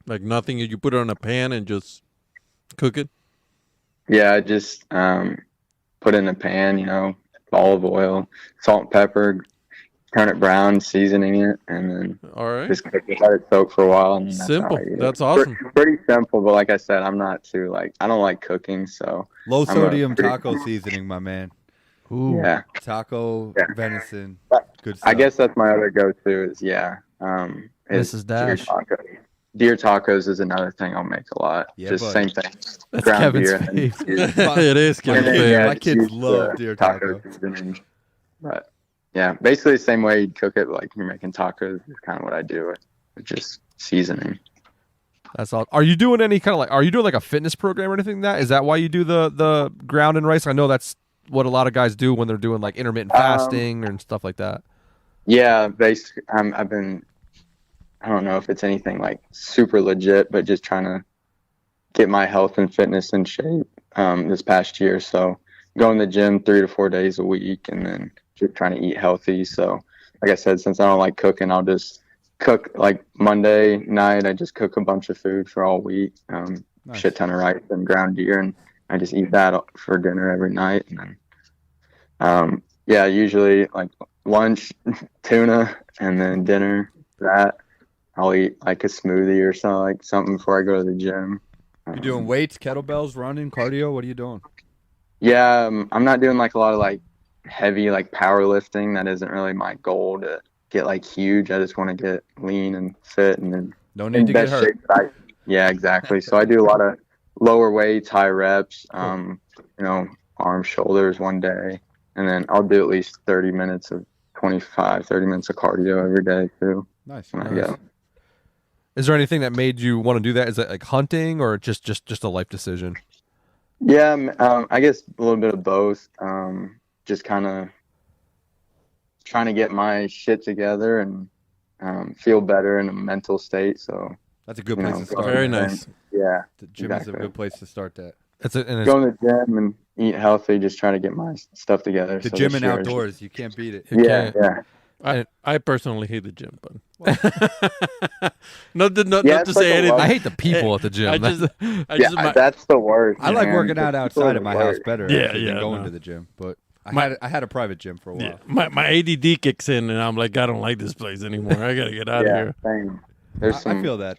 like nothing? You put it on a pan and just cook it. Yeah, I just put it in a pan, olive oil, salt and pepper, turn it brown, seasoning it, and then just cook it, let it soak for a while. And simple. That's awesome. Pretty simple, but like I said, I'm not too I don't like cooking, so low sodium taco seasoning, my man. Ooh. Yeah, taco, venison, good stuff. I guess that's my other go-to is Mrs. Dash. Deer tacos is another thing I'll make a lot. Yeah, just same thing. That's Ground Kevin's deer. It is Kevin's favorite. My kids love deer taco. But yeah, basically the same way you'd cook it, like you're making tacos is kind of what I do with just seasoning. That's all. Are you doing any kind of are you doing like a fitness program or anything like that? Is that why you do the ground and rice? I know that's what a lot of guys do when they're doing like intermittent fasting and stuff like that. Yeah, basically, I've been, I don't know if it's anything like super legit, but just trying to get my health and fitness in shape this past year. So going to the gym 3 to 4 days a week, and then just trying to eat healthy. So like I said, since I don't like cooking, I'll just cook like Monday night. I just cook a bunch of food for all week, nice. Shit ton of rice and ground deer, and I just eat that for dinner every night. And then, usually like lunch, tuna, and then dinner, that. I'll eat like a smoothie or something before I go to the gym. You doing weights, kettlebells, running, cardio? What are you doing? Yeah, I'm not doing like a lot of like heavy like powerlifting. That isn't really my goal to get like huge. I just want to get lean and fit, and then no need to get hurt. Yeah, exactly. So I do a lot of lower weights, high reps. Arms, shoulders one day, and then I'll do at least 30 minutes of cardio every day too. Nice. Is there anything that made you want to do that? Is it like hunting or just a life decision? Yeah, I guess a little bit of both. Just kind of trying to get my shit together and feel better in a mental state. So that's a good place to start. Very nice. Yeah, the gym is a good place to start that. Going to the gym and eat healthy, just trying to get my stuff together. The gym and outdoors, you can't beat it. Yeah. I personally hate the gym, but not to say anything. I hate the people at the gym. That's the worst. I like working out outside of my house better. Than going to the gym, but I had a private gym for a while. Yeah. My ADD kicks in, and I'm like, I don't like this place anymore. I gotta get out of here. Same. I feel that.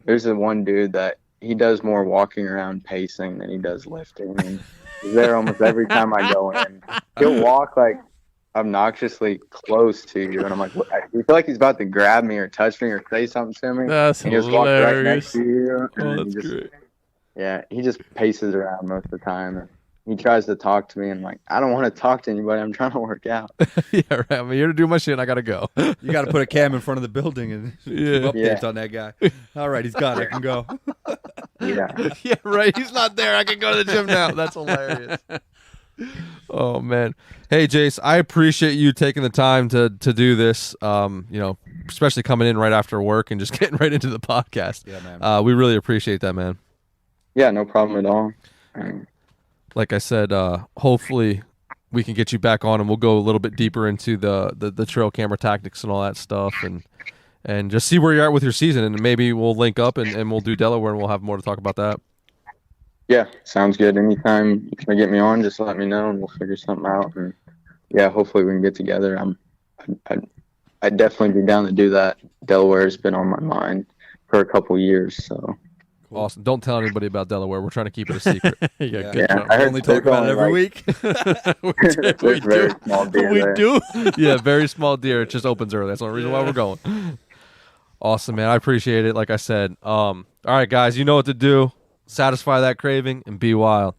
There's the one dude that he does more walking around pacing than he does lifting. And he's there almost every time I go in. He'll walk like obnoxiously close to you, and I'm like, you feel like he's about to grab me or touch me or say something to me. That's hilarious. Just walk right next to you, that's great. Yeah, he just paces around most of the time. And he tries to talk to me, and I'm like, I don't want to talk to anybody. I'm trying to work out. Yeah, right. I'm here to do my shit, and I gotta go. You got to put a cam in front of the building and updates on that guy. All right, he's gone. I can go. Yeah, right. He's not there. I can go to the gym now. That's hilarious. Oh man, hey Jase, I appreciate you taking the time to do this. Especially coming in right after work and just getting right into the podcast. Yeah, man. We really appreciate that, man. Yeah, no problem at all. Like I said, hopefully we can get you back on, and we'll go a little bit deeper into the trail camera tactics and all that stuff, and just see where you're at with your season, and maybe we'll link up and we'll do Delaware, and we'll have more to talk about that. Yeah, sounds good. Anytime you can get me on, just let me know, and we'll figure something out. And yeah, hopefully we can get together. I'd definitely be down to do that. Delaware's been on my mind for a couple years, so. Awesome. Don't tell anybody about Delaware. We're trying to keep it a secret. Good job. I only talk about it every week. we do. Small deer we do. Yeah, very small deer. It just opens early. That's the only reason why we're going. Awesome, man. I appreciate it. Like I said. All right, guys, you know what to do. Satisfy that craving and be wild.